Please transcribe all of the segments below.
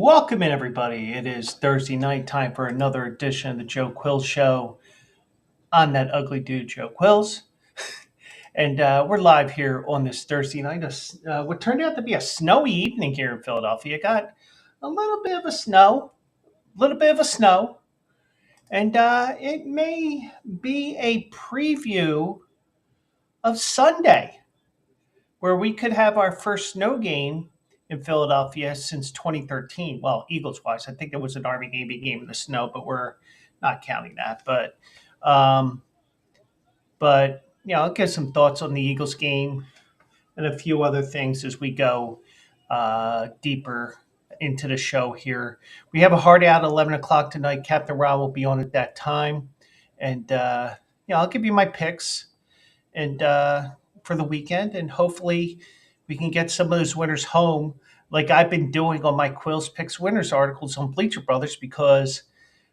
Welcome in, everybody. It is Thursday night, time for another edition of the Joe Quills Show. I'm that ugly dude, Joe Quills, and we're live here on this Thursday night. What turned out to be a snowy evening here in Philadelphia. Got a little bit of a snow, and it may be a preview of Sunday, where we could have our first snow game in Philadelphia since 2013. Well, Eagles wise, I think there was an Army Navy game in the snow, but we're not counting that. Um, but I'll give some thoughts on the Eagles game and a few other things as we go deeper into the show here. We have a hard out at 11 o'clock tonight. Captain Ron will be on at that time. And, I'll give you my picks and for the weekend, and hopefully we can get some of those winners home, like I've been doing on my Quills Picks Winners articles on Bleacher Brothers, because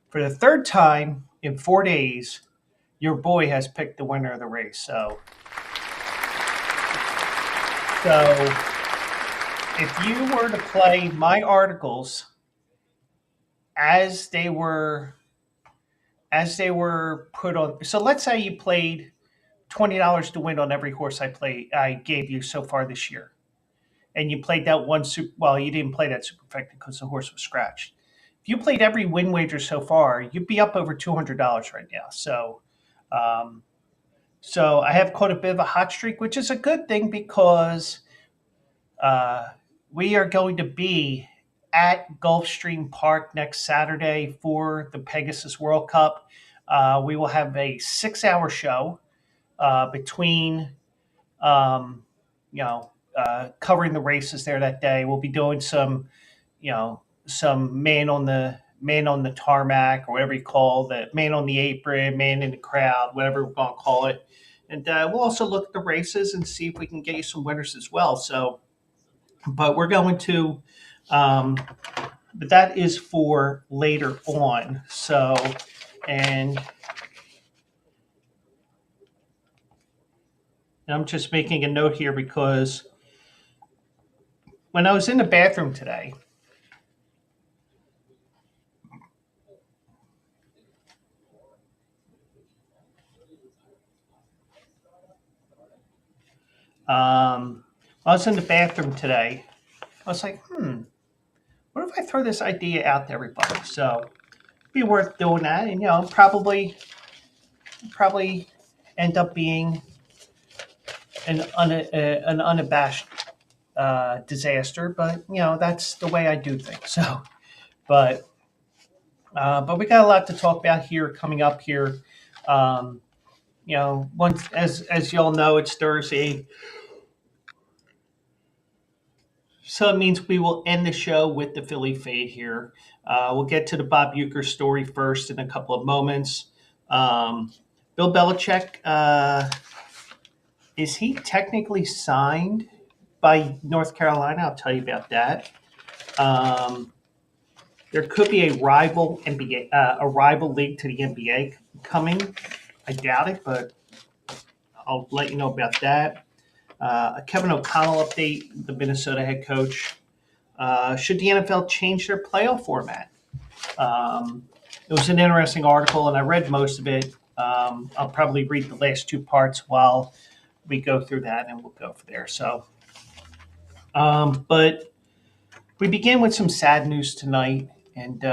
for the third time in 4 days, your boy has picked the winner of the race. So if you were to play my articles as they were put on, so let's say you played $20 to win on every horse I gave you so far this year, and you played that one super. Well, you didn't play that superfecta because the horse was scratched. If you played every win wager so far, you'd be up over $200 right now. Um, so I have caught a bit of a hot streak, which is a good thing because uh, we are going to be at Gulfstream Park next Saturday for the Pegasus World Cup. We will have a 6-hour show between, um, covering the races there that day. We'll be doing some man on the tarmac, or whatever you call the man on the apron, man in the crowd, whatever we're going to call it. And we'll also look at the races and see if we can get you some winners as well. But we're going to, but that is for later on. And I'm just making a note here because when I was in the bathroom today, I was like, what if I throw this idea out to everybody? So it'd be worth doing that, and probably end up being an unabashed disaster. But that's the way I do things. But but we got a lot to talk about here coming up here. Um, once as y'all know, it's Thursday, so it means we will end the show with the Philly Fade here. We'll get to the Bob Uecker story first in a couple of moments. Um, Bill Belichick, is he technically signed by North Carolina? I'll tell you about that. Um, there could be a rival NBA, a rival league to the NBA coming. I doubt it, but I'll let you know about that. A Kevin O'Connell update, the Minnesota head coach. Should the NFL change their playoff format? It was an interesting article, and I read most of it. I'll probably read the last two parts while we go through that, and we'll go from there. But we begin with some sad news tonight, and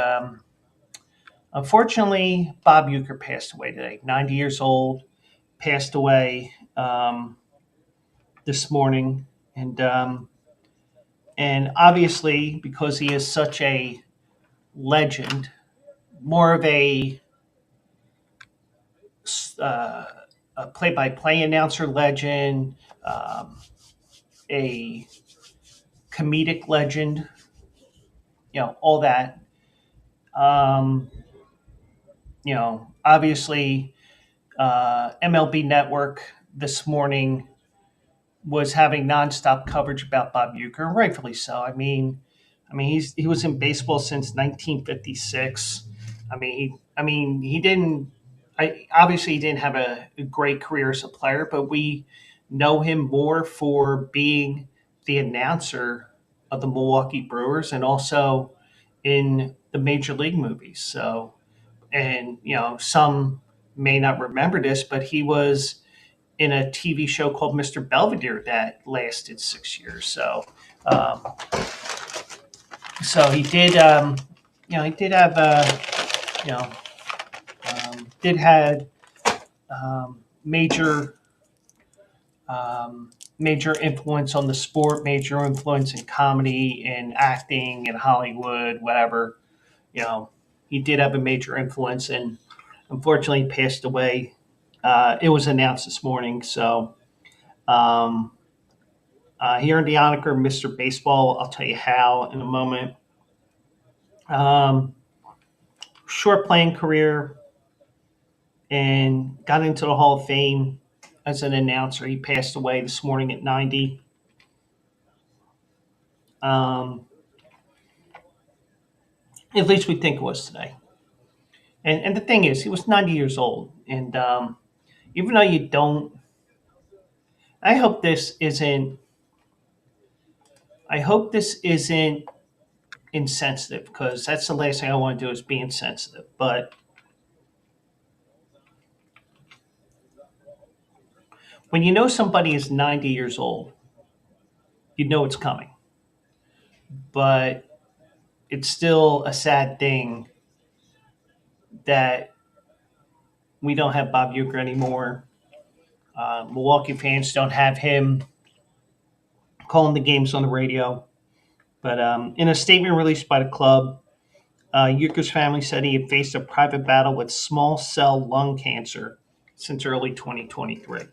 unfortunately, Bob Uecker passed away today. 90 years old, passed away this morning, and obviously because he is such a legend, more of uh, a play-by-play announcer legend, a comedic legend, all that. Um, Obviously, MLB Network this morning was having nonstop coverage about Bob Uecker, and rightfully so. He was in baseball since 1956. He didn't. Obviously, he didn't have a great career as a player, but we know him more for being the announcer of the Milwaukee Brewers, and also in the major league movies. So, and some may not remember this, but he was in a TV show called Mr. Belvedere that lasted 6 years. Um, so he did. He did have you know, did had major major influence on the sport, major influence in comedy and acting in Hollywood, whatever. You know, he did have a major influence, and unfortunately, he passed away. It was announced this morning. So um, he earned the honor Mr. Baseball. I'll tell you how in a moment. Um, Short playing career, and got into the Hall of Fame as an announcer. He passed away this morning at 90. Um, at least we think it was today. And the thing is, he was 90 years old. And even though you don't, I hope this isn't, I hope this isn't insensitive, because that's the last thing I want to do is be insensitive. But when you know somebody is 90 years old, you know it's coming. But it's still a sad thing that we don't have Bob Uecker anymore. Milwaukee fans don't have him calling the games on the radio. But in a statement released by the club, Uecker's family said he had faced a private battle with small cell lung cancer since early 2023.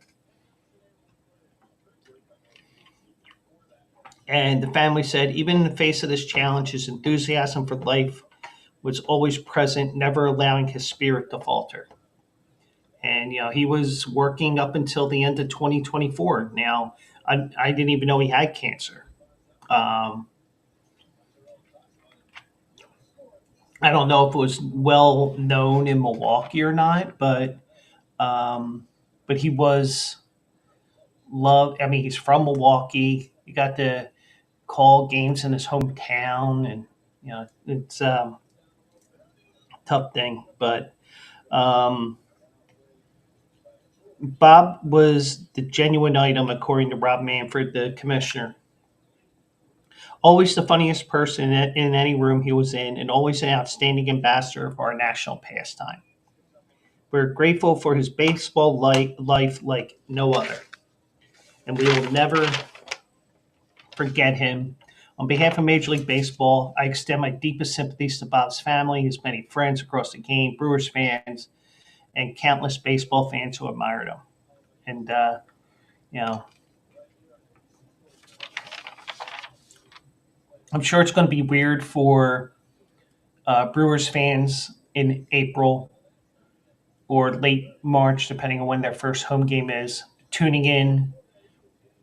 And the family said, even in the face of this challenge, his enthusiasm for life was always present, never allowing his spirit to falter. And, he was working up until the end of 2024. Now, I didn't even know he had cancer. Um, I don't know if it was well known in Milwaukee or not, um, but he was loved. I mean, he's from Milwaukee. He got to call games in his hometown, and it's a tough thing. But um, Bob was the genuine item, according to Rob Manfred, the commissioner. Always the funniest person in any room he was in, and always an outstanding ambassador for our national pastime. We're grateful for his baseball life like no other, and we will never forget him. On behalf of Major League Baseball, I extend my deepest sympathies to Bob's family, his many friends across the game, Brewers fans, and countless baseball fans who admired him. And, you know, I'm sure it's going to be weird for Brewers fans in April or late March, depending on when their first home game is, tuning in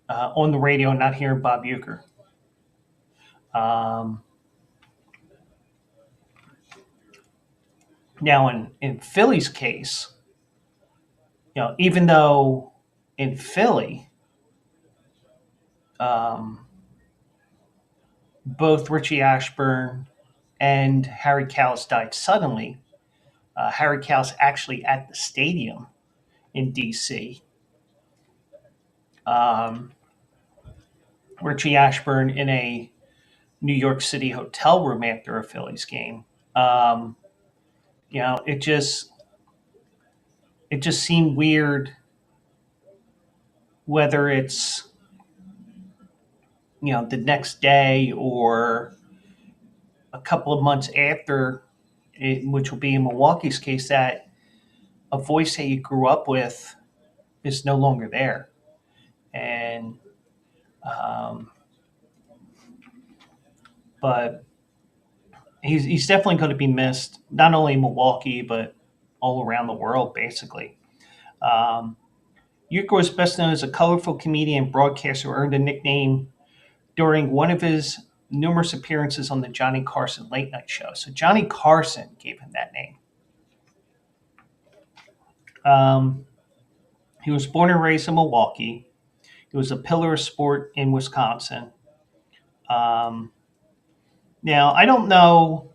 on the radio and not hearing Bob Uecker. Um, Now, in Philly's case, even though in Philly, um, both Richie Ashburn and Harry Kalas died suddenly, Harry Kalas actually at the stadium in D.C. Um, Richie Ashburn in a New York City hotel room after a Phillies game. Um, it just seemed weird whether it's the next day or a couple of months after, which will be in Milwaukee's case, that a voice that you grew up with is no longer there, and um, but he's definitely going to be missed, not only in Milwaukee but all around the world, basically. Um, Uecker was best known as a colorful comedian and broadcaster who earned a nickname during one of his numerous appearances on the Johnny Carson late night show. So Johnny Carson gave him that name. Um, he was born and raised in Milwaukee. He was a pillar of sport in Wisconsin. Um, Now, I don't know.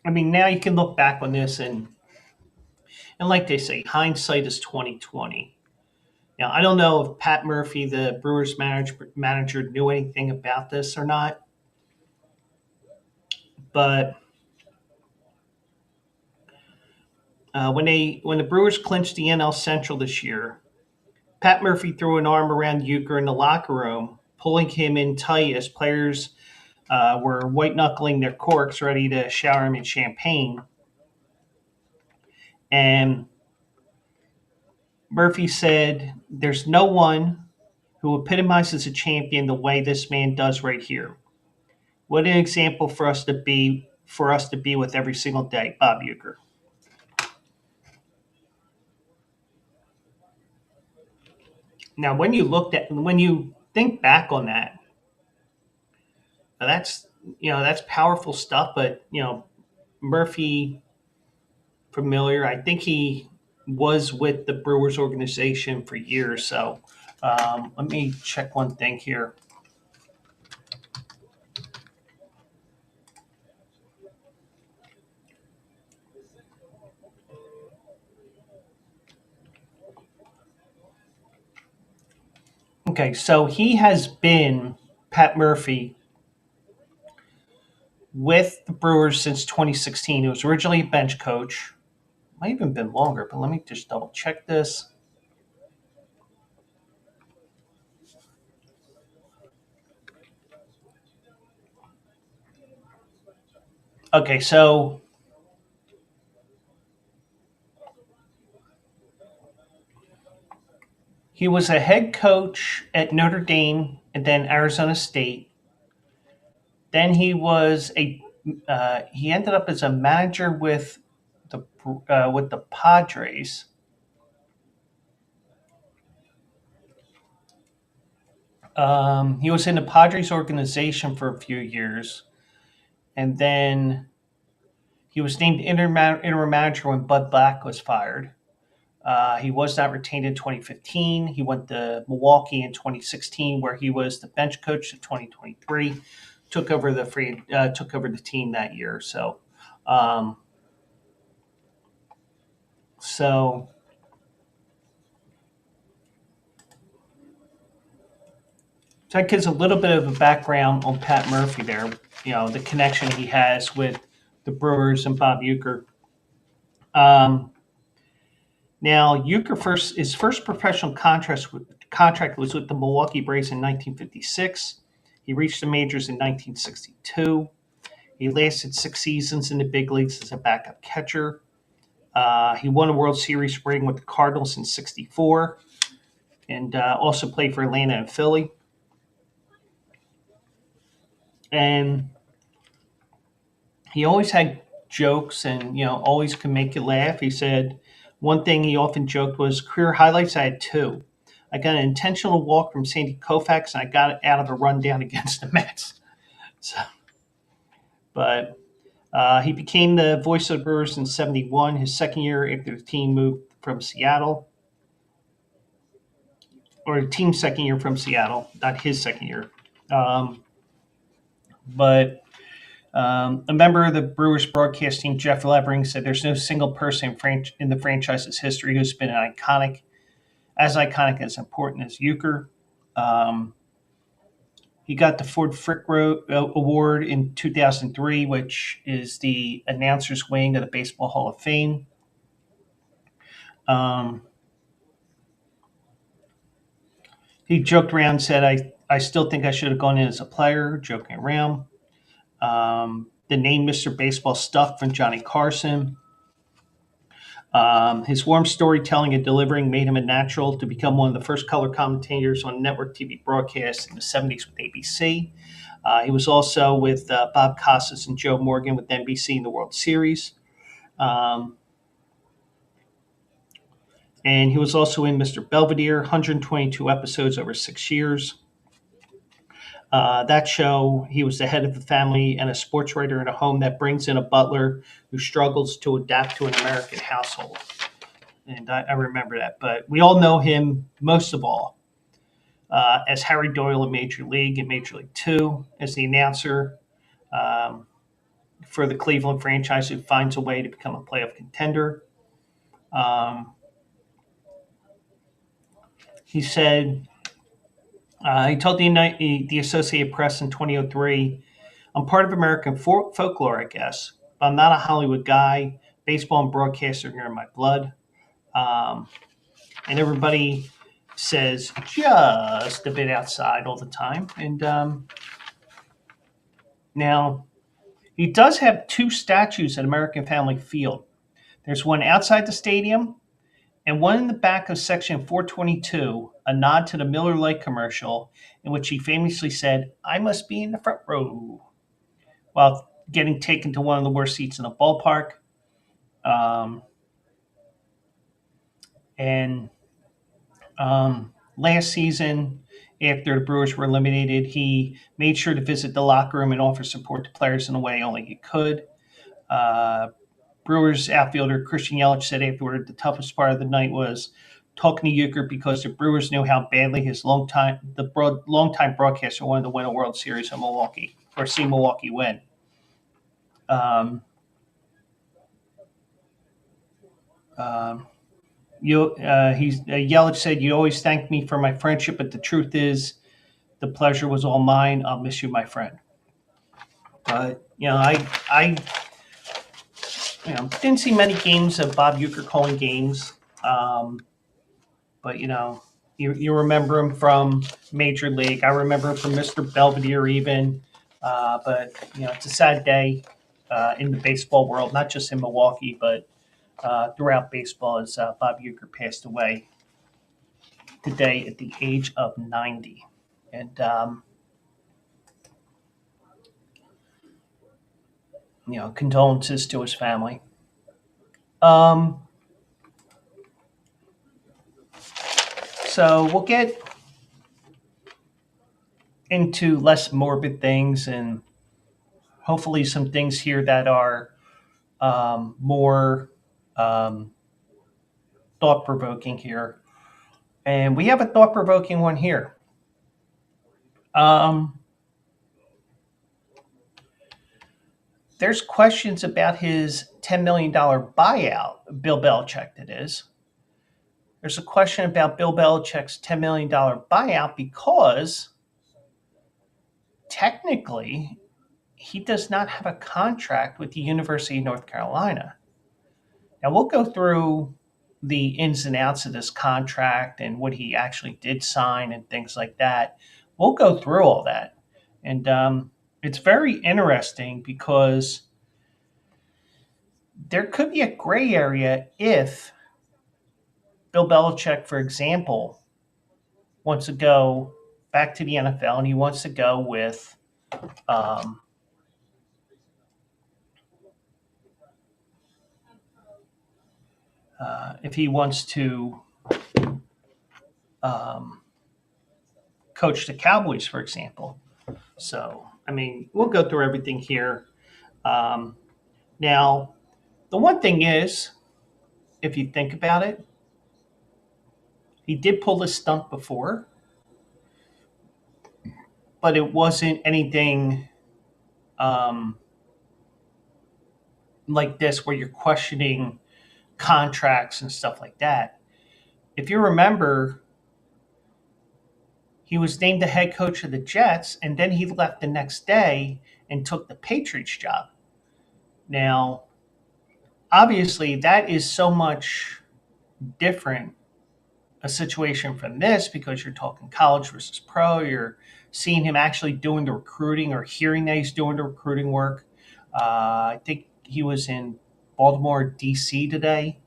I mean, now you can look back on this and like they say, hindsight is 2020. Now, I don't know if Pat Murphy, the Brewers manager, knew anything about this or not, but when the Brewers clinched the NL Central this year, Pat Murphy threw an arm around Uecker in the locker room, pulling him in tight as players were white knuckling their corks, ready to shower him in champagne. And Murphy said, "There's no one who epitomizes a champion the way this man does right here. What an example for us to be with every single day, Bob Uecker." Now, when you think back on that, that's that's powerful stuff. But Murphy, familiar. I think he was with the Brewers organization for years. So let me check one thing here. Okay, so he has been Pat Murphy with the Brewers since 2016. He was originally a bench coach. Might even been longer, but let me just double check this. Okay, so he was a head coach at Notre Dame and then Arizona State. Then he ended up as a manager with the Padres. He was in the Padres organization for a few years, and then he was named interim manager when Bud Black was fired. He was not retained in 2015. He went to Milwaukee in 2016, where he was the bench coach in 2023. Took over the team that year. Um, so So that gives a little bit of a background on Pat Murphy there. The connection he has with the Brewers and Bob Uecker. Um, Now, his first professional contract was with the Milwaukee Braves in 1956. He reached the majors in 1962. He lasted 6 seasons in the big leagues as a backup catcher. He won a World Series ring with the Cardinals in '64, and also played for Atlanta and Philly. And he always had jokes and always could make you laugh. He said one thing he often joked was career highlights. I had two. I got an intentional walk from Sandy Koufax, and I got it out of a rundown against the Mets. So, but he became the voice of the Brewers in '71, his second year after the team moved from Seattle, or the team's second year from Seattle, not his second year. Um, but A member of the Brewers broadcast team, Jeff Levering, said there's no single person in the franchise's history who's been as iconic as important as Uecker. Um, he got the Ford Frick Award in 2003, which is the announcers wing of the Baseball Hall of Fame. Um, he joked around and said, I still think I should have gone in as a player, joking around. The name Mr. Baseball stuck from Johnny Carson. His warm storytelling and delivering made him a natural to become one of the first color commentators on network TV broadcasts in the '70s with ABC. He was also with Bob Costas and Joe Morgan with NBC in the World Series. Um, and he was also in Mr. Belvedere, 122 episodes over 6 years. That show, he was the head of the family and a sports writer in a home that brings in a butler who struggles to adapt to an American household. And I remember that. But we all know him most of all as Harry Doyle in Major League and Major League Two, as the announcer for the Cleveland franchise who finds a way to become a playoff contender. Um, he said, he told the Associated Press in 2003, I'm part of American folklore, I guess, but I'm not a Hollywood guy. Baseball and broadcasting are in my blood. Um, and everybody says just a bit outside all the time. And now he does have two statues at American Family Field. There's one outside the stadium and one in the back of section 422, a nod to the Miller Lite commercial in which he famously said, I must be in the front row, while getting taken to one of the worst seats in the ballpark. Um, and last season, after the Brewers were eliminated, he made sure to visit the locker room and offer support to players in a way only he could. Uh, Brewers outfielder Christian Yelich said afterward the toughest part of the night was talking to Uecker because the Brewers knew how badly his longtime broadcaster wanted to win a World Series in Milwaukee or see Milwaukee win. Um, Yelich said, "You always thank me for my friendship, but the truth is, the pleasure was all mine. I'll miss you, my friend." But I didn't see many games of Bob Uecker calling games. But you remember him from Major League. I remember him from Mr. Belvedere even. But it's a sad day in the baseball world, not just in Milwaukee, but throughout baseball, as Bob Uecker passed away today at the age of 90. And condolences to his family. Um, so we'll get into less morbid things and hopefully some things here that are more thought provoking here. And we have a thought provoking one here. Um, there's questions about his $10 million buyout, Bill Belichick, that is. There's a question about Bill Belichick's $10 million buyout because technically he does not have a contract with the University of North Carolina. Now, we'll go through the ins and outs of this contract and what he actually did sign and things like that. We'll go through all that. And it's very interesting because there could be a gray area if Bill Belichick, for example, wants to go back to the NFL and he wants to go with um, if he wants to um, coach the Cowboys, for example. So, I mean, we'll go through everything here. Um, Now, the one thing is, if you think about it, he did pull this stunt before, but it wasn't anything um, like this where you're questioning contracts and stuff like that. If you remember, he was named the head coach of the Jets, and then he left the next day and took the Patriots job. Now, obviously, that is so much different a situation from this because you're talking college versus pro. You're seeing him actually doing the recruiting or hearing that he's doing the recruiting work. I think he was in Baltimore, D.C. today.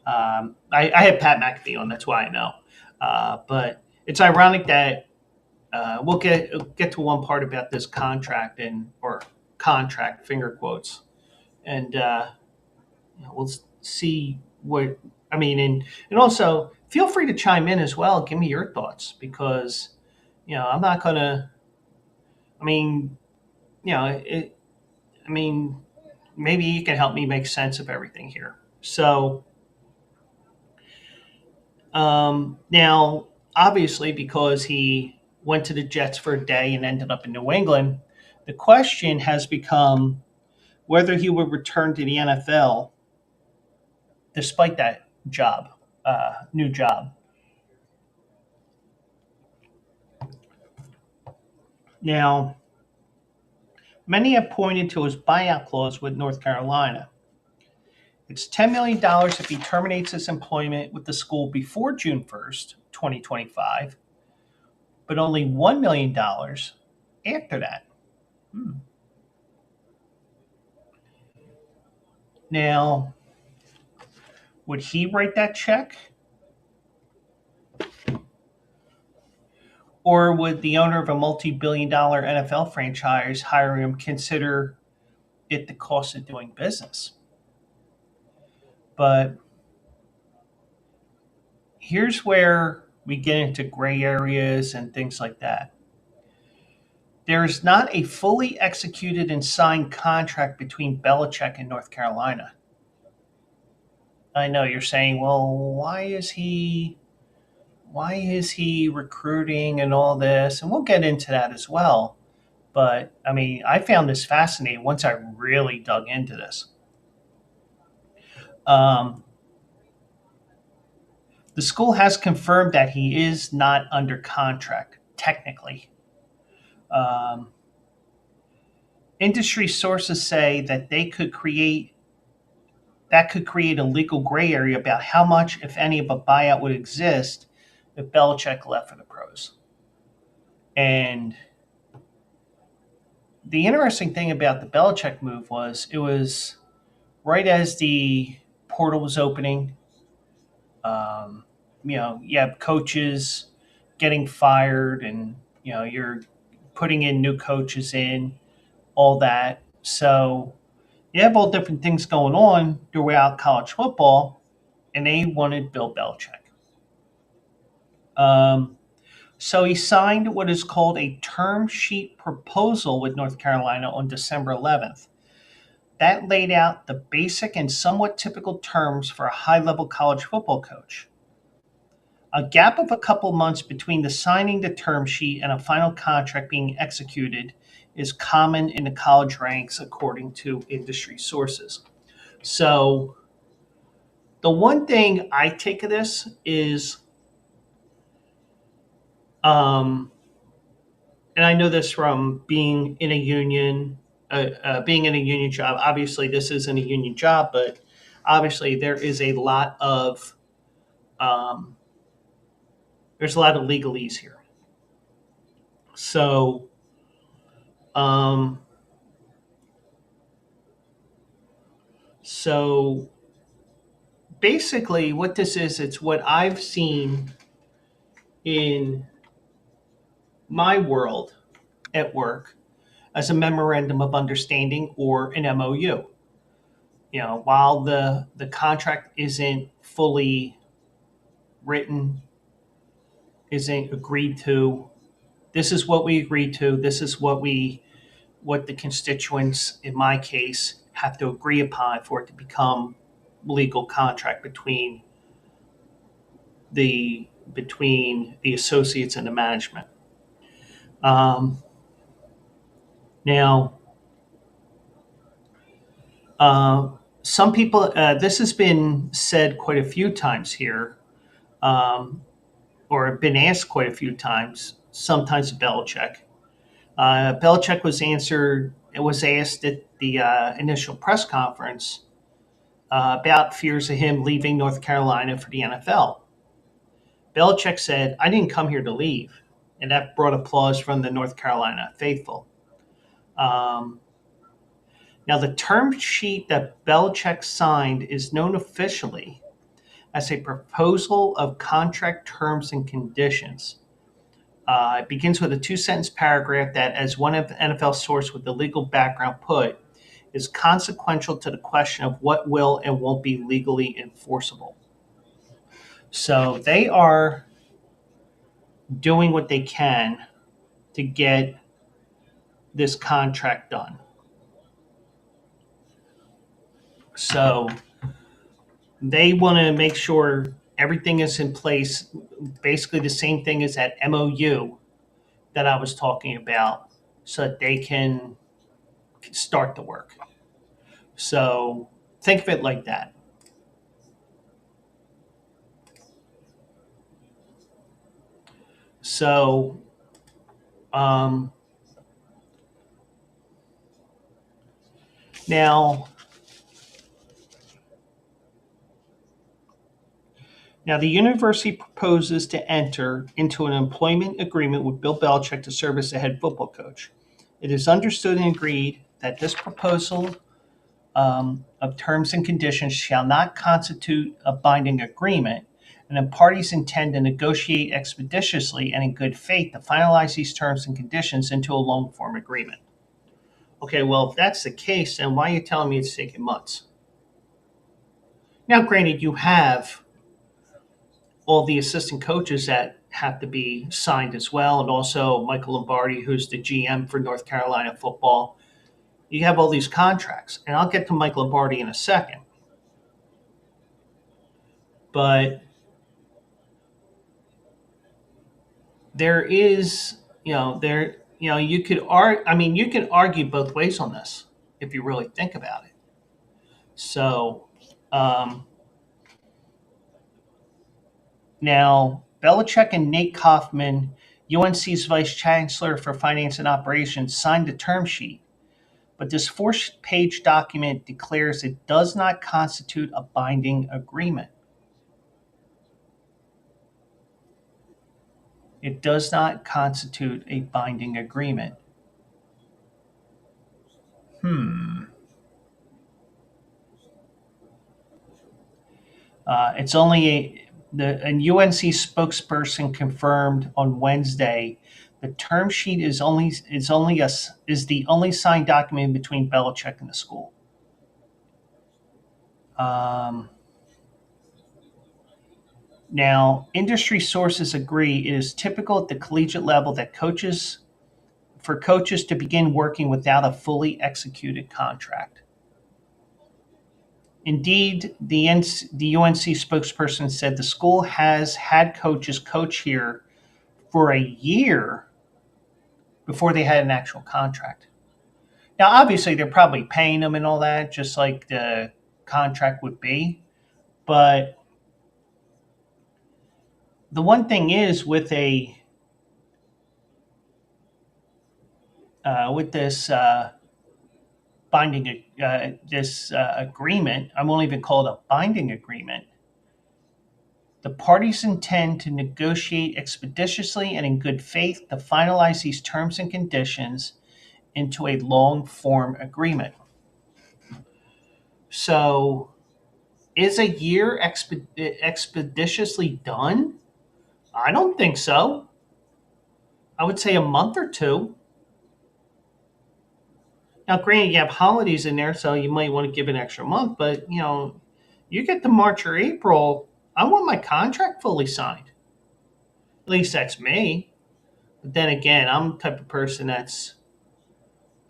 I had Pat McAfee on, that's why I know. But it's ironic that we'll get to one part about this contract or contract finger quotes, and we'll see what I mean, and also feel free to chime in as well. Give me your thoughts because I'm not gonna. I mean, it. I mean, maybe you can help me make sense of everything here. So now, obviously, because he went to the Jets for a day and ended up in New England, the question has become whether he would return to the NFL despite that new job. Now, many have pointed to his buyout clause with North Carolina. It's $10 million if he terminates his employment with the school before June 1st, 2025, but only $1 million after that. Hmm. Now, would he write that check? Or would the owner of a multi-billion-dollar NFL franchise hiring him consider it the cost of doing business? But here's where we get into gray areas and things like that. There is not a fully executed and signed contract between Belichick and North Carolina. I know you're saying, well, why is he recruiting and all this? And we'll get into that as well. But I mean, I found this fascinating once I really dug into this. Um, the school has confirmed that he is not under contract, technically. Um, Industry sources say that could create a legal gray area about how much, if any, of a buyout would exist if Belichick left for the pros. And the interesting thing about the Belichick move was it was right as the portal was opening. Um, you have coaches getting fired, and you're putting in new coaches in all that. So you have all different things going on throughout college football, and they wanted Bill Belichick. Um, so he signed what is called a term sheet proposal with North Carolina on December 11th. That laid out the basic and somewhat typical terms for a high level college football coach. A gap of a couple months between the signing the term sheet and a final contract being executed is common in the college ranks, according to industry sources. So, the one thing I take of this is, um, and I know this from being in a union job. Obviously, this isn't a union job, but obviously there is a lot of um, there's a lot of legalese here. So, um, so basically, what this is, it's what I've seen in my world at work as a memorandum of understanding or an MOU. While the contract isn't fully written, isn't agreed to, this is what we agreed to. This is what the constituents in my case have to agree upon for it to become legal contract between the associates and the management. Um, Now, uh, some people, this has been said quite a few times here, um, or been asked quite a few times, sometimes to Belichick. Belichick was asked at the initial press conference about fears of him leaving North Carolina for the NFL. Belichick said, "I didn't come here to leave," and that brought applause from the North Carolina faithful. Um, Now, the term sheet that Belichick signed is known officially as a proposal of contract terms and conditions. It begins with a two-sentence paragraph that, as one of the NFL source with the legal background put, is consequential to the question of what will and won't be legally enforceable. So they are doing what they can to get this contract done. So they want to make sure everything is in place, basically the same thing as that MOU that I was talking about, so that they can start the work. So think of it like that. So um, now, now the university proposes to enter into an employment agreement with Bill Belichick to serve as the head football coach. It is understood and agreed that this proposal of terms and conditions shall not constitute a binding agreement, and the parties intend to negotiate expeditiously and in good faith to finalize these terms and conditions into a long form agreement. Okay, well, if that's the case, then why are you telling me it's taking months? Now, granted, you have all the assistant coaches that have to be signed as well, and also Michael Lombardi, who's the GM for North Carolina football. You have all these contracts, and I'll get to Mike Lombardi in a second. But there is, you could I mean, you can argue both ways on this if you really think about it. So um, now Belichick and Nate Kaufman, UNC's vice chancellor for finance and operations, signed the term sheet, but this four-page document declares it does not constitute a binding agreement. It does not constitute a binding agreement. Hmm. It's only a UNC spokesperson confirmed on Wednesday. The term sheet is the only signed document between Belichick and the school. Um, Now, industry sources agree it is typical at the collegiate level that coaches to begin working without a fully executed contract. Indeed, the UNC spokesperson said the school has had coaches coach here for a year before they had an actual contract. Now, obviously, they're probably paying them and all that, just like the contract would be. But the one thing is, with this binding this agreement, I won't even call it a binding agreement. The parties intend to negotiate expeditiously and in good faith to finalize these terms and conditions into a long form agreement. So, is a year expeditiously done? I don't think so. I would say a month or two. Now, granted, you have holidays in there, so you might want to give an extra month, but you get to March or April, I want my contract fully signed. At least that's me. But then again, I'm the type of person that's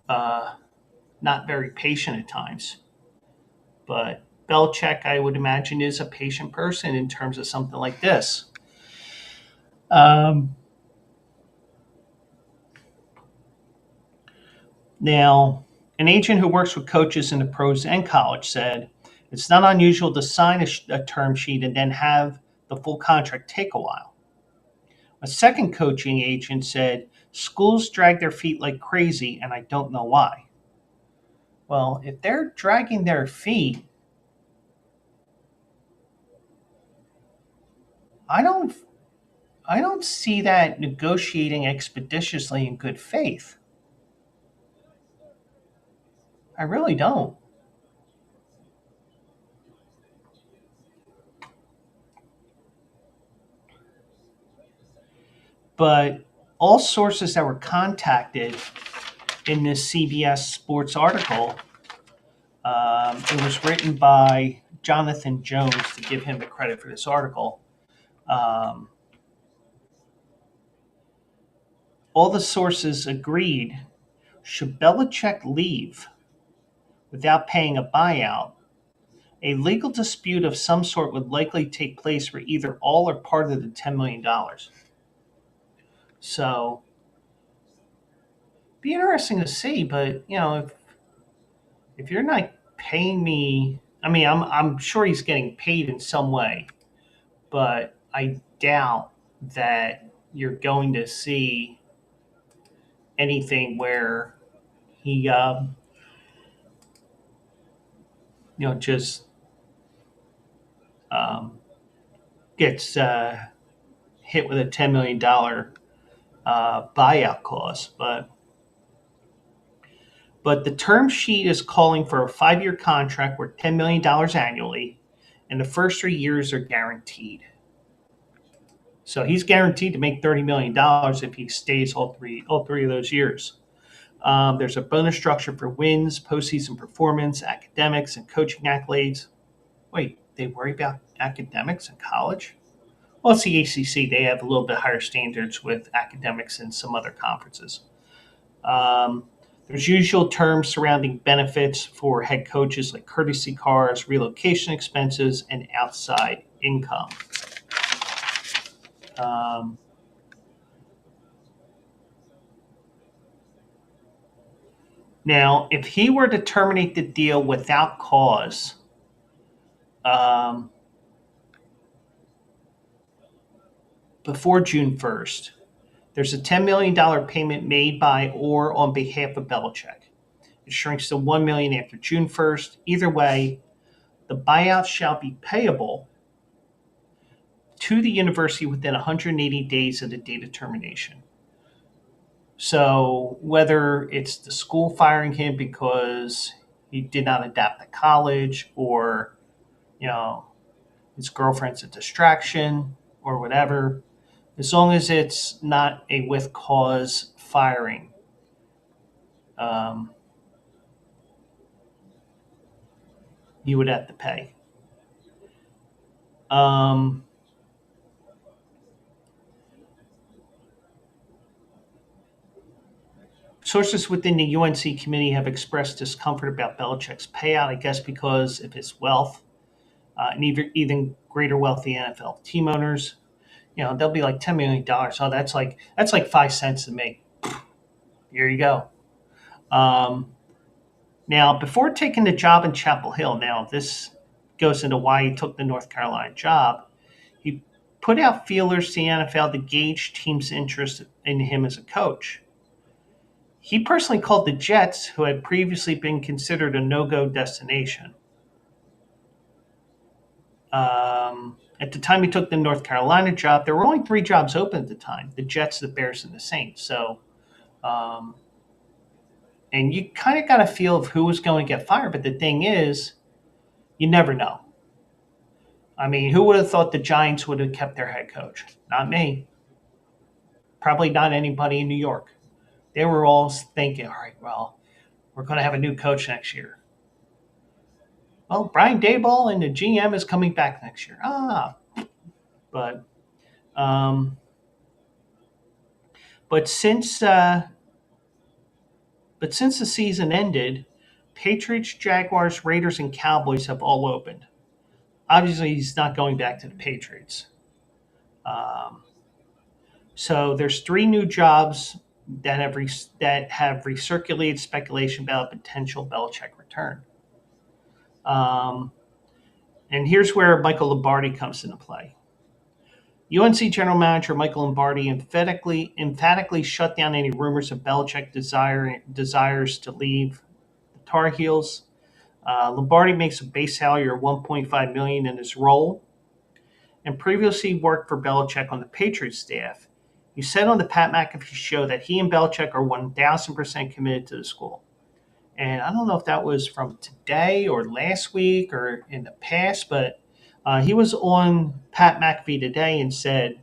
uh, not very patient at times. But Belichick, I would imagine, is a patient person in terms of something like this. Um, Now, an agent who works with coaches in the pros and college said it's not unusual to sign a term sheet and then have the full contract take a while. A second coaching agent said schools drag their feet like crazy and I don't know why. Well, if they're dragging their feet, I don't I don't see that negotiating expeditiously in good faith. I really don't. But all sources that were contacted in this CBS Sports article, it was written by Jonathan Jones, to give him the credit for this article. Um, all the sources agreed, should Belichick leave without paying a buyout, a legal dispute of some sort would likely take place for either all or part of the $10 million. So, be interesting to see. But if you're not paying me. I mean, I'm sure he's getting paid in some way, but I doubt that you're going to see anything where he, just um, gets hit with a $10 million buyout clause. But the term sheet is calling for a 5-year contract worth $10 million annually, and the first 3 years are guaranteed. So he's guaranteed to make $30 million if he stays all three of those years. There's a bonus structure for wins, postseason performance, academics, and coaching accolades. Wait, they worry about academics in college? Well, it's the ACC. They have a little bit higher standards with academics than some other conferences. Um, there's usual terms surrounding benefits for head coaches like courtesy cars, relocation expenses, and outside income. Um, Now, if he were to terminate the deal without cause, um, before June 1st, there's a $10 million payment made by or on behalf of Belichick. It shrinks to $1 million after June 1st. Either way, the buyout shall be payable to the university within 180 days of the date of termination. So whether it's the school firing him because he did not adapt to college, or you know his girlfriend's a distraction or whatever, as long as it's not a with cause firing, um, you would have to pay. Um, Sources within the UNC committee have expressed discomfort about Belichick's payout, I guess because of his wealth, and even greater wealthy NFL team owners. They'll be like $10 million. Oh, that's like 5 cents to me. Here you go. Um, Now, before taking the job in Chapel Hill, now this goes into why he took the North Carolina job. He put out feelers to the NFL to gauge teams' interest in him as a coach. He personally called the Jets, who had previously been considered a no-go destination. At the time he took the North Carolina job, there were only 3 jobs open at the time: the Jets, the Bears, and the Saints. So, um, and you kind of got a feel of who was going to get fired. But the thing is, you never know. I mean, who would have thought the Giants would have kept their head coach? Not me. Probably not anybody in New York. They were all thinking, all right, well, we're going to have a new coach next year. Well, Brian Daboll and the GM is coming back next year. But um, but since the season ended, Patriots, Jaguars, Raiders, and Cowboys have all opened. Obviously, he's not going back to the Patriots. Um, so there's 3 new jobs that have recirculated speculation about a potential Belichick return. Um, and here's where Michael Lombardi comes into play. UNC general manager Michael Lombardi emphatically shut down any rumors of Belichick desires to leave the Tar Heels. Lombardi makes a base salary of $1.5 million in his role, and previously worked for Belichick on the Patriots staff. He said on the Pat McAfee show that he and Belichick are 1,000% committed to the school. And I don't know if that was from today or last week or in the past, but he was on Pat McAfee today and said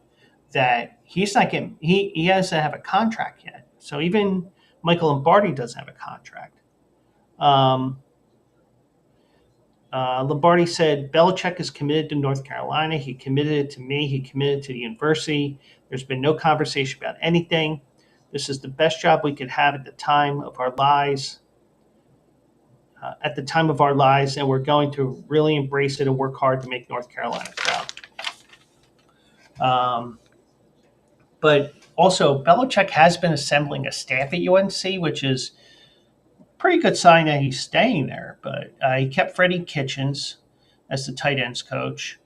that he's not getting he doesn't have a contract yet. So even Michael Lombardi doesn't have a contract. Um, Lombardi said Belichick is committed to North Carolina. He committed it to me. He committed to the university. There's been no conversation about anything. This is the best job we could have at the time of our lives. And we're going to really embrace it and work hard to make North Carolina proud. Um, but also, Belichick has been assembling a staff at UNC, which is pretty good sign that he's staying there. But he kept Freddie Kitchens as the tight ends coach.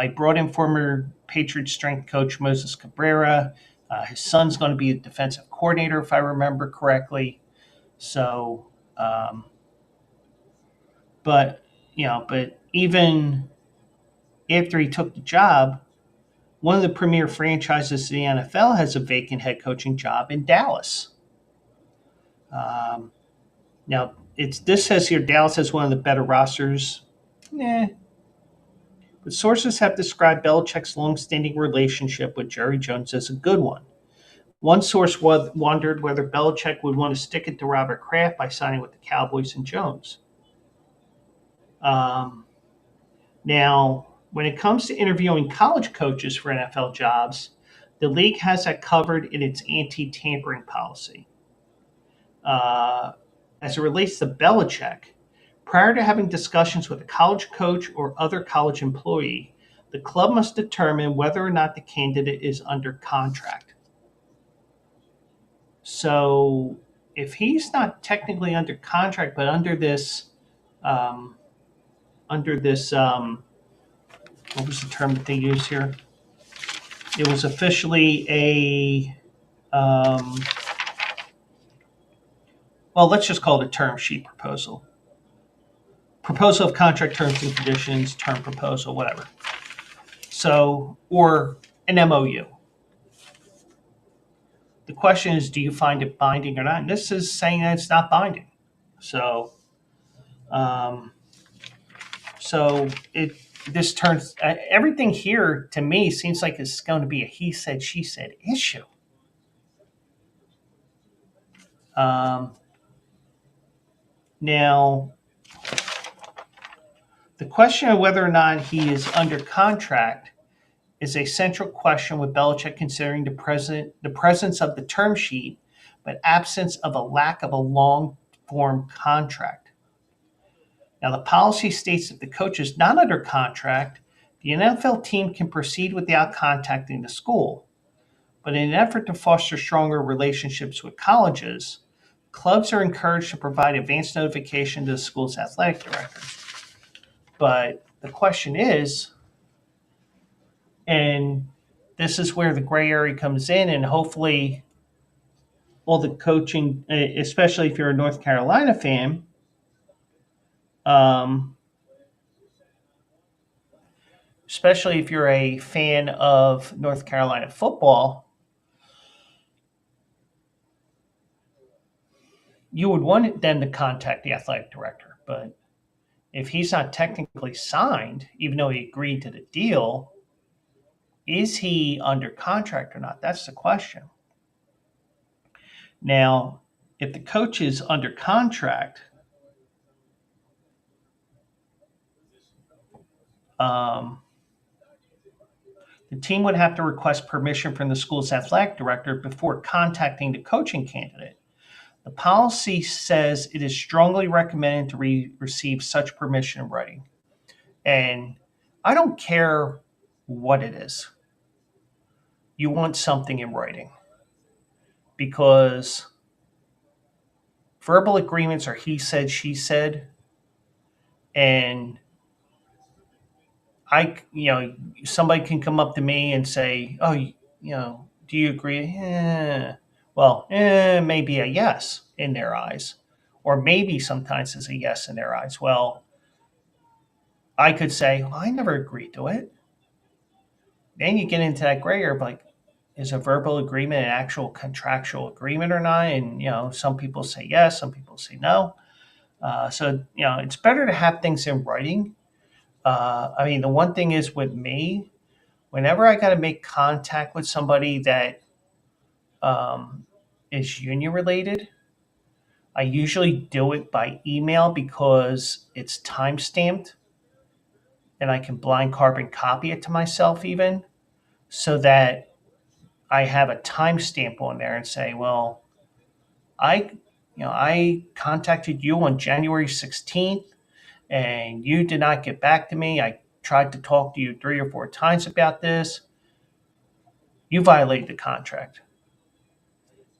He brought in former Patriots strength coach Moses Cabrera. His son's going to be a defensive coordinator, if I remember correctly. So, um, but but even after he took the job, one of the premier franchises in the NFL has a vacant head coaching job in Dallas. Um, Now, it's this says here Dallas has one of the better rosters. Nah, but sources have described Belichick's long-standing relationship with Jerry Jones as a good one. One source wondered whether Belichick would want to stick it to Robert Kraft by signing with the Cowboys and Jones. Um, Now, when it comes to interviewing college coaches for NFL jobs, the league has that covered in its anti-tampering policy. Uh, as it relates to Belichick, prior to having discussions with a college coach or other college employee, the club must determine whether or not the candidate is under contract. So, if he's not technically under contract, but um, under this, what was the term that they use here? It was officially well, let's just call it a term sheet proposal. Proposal of contract terms and conditions, term proposal, whatever. So, or an MOU. The question is, do you find it binding or not? And this is saying that it's not binding. So, um, so it this turns everything here to me seems like it's going to be a he said she said issue. Um, Now, the question of whether or not he is under contract is a central question with Belichick considering the presence of the term sheet, but absence of a lack of a long form contract. Now, the policy states that the coach is not under contract, the NFL team can proceed without contacting the school. But in an effort to foster stronger relationships with colleges, clubs are encouraged to provide advance notification to the school's athletic director. But the question is, and this is where the gray area comes in, and hopefully all the coaching, especially if you're a North Carolina fan, um, especially if you're a fan of North Carolina football, you would want them to contact the athletic director. But if he's not technically signed, even though he agreed to the deal, is he under contract or not? That's the question. Now, if the coach is under contract, um, the team would have to request permission from the school's athletic director before contacting the coaching candidate. The policy says it is strongly recommended to receive such permission in writing. And I don't care what it is. You want something in writing because verbal agreements are he said, she said. And somebody can come up to me and say, oh, do you agree? Well, maybe a yes in their eyes. Or maybe sometimes it's a yes in their eyes. Well, I could say, well, I never agreed to it. Then you get into that gray area, like, is a verbal agreement an actual contractual agreement or not? And, some people say yes, some people say no. So, it's better to have things in writing. I mean, the one thing is with me, whenever I got to make contact with somebody that um, is union related, I usually do it by email because it's time stamped and I can blind carbon copy it to myself even so that I have a timestamp on there and say, well, I I contacted you on January 16th and you did not get back to me. I tried to talk to you 3 or 4 times about this. You violated the contract.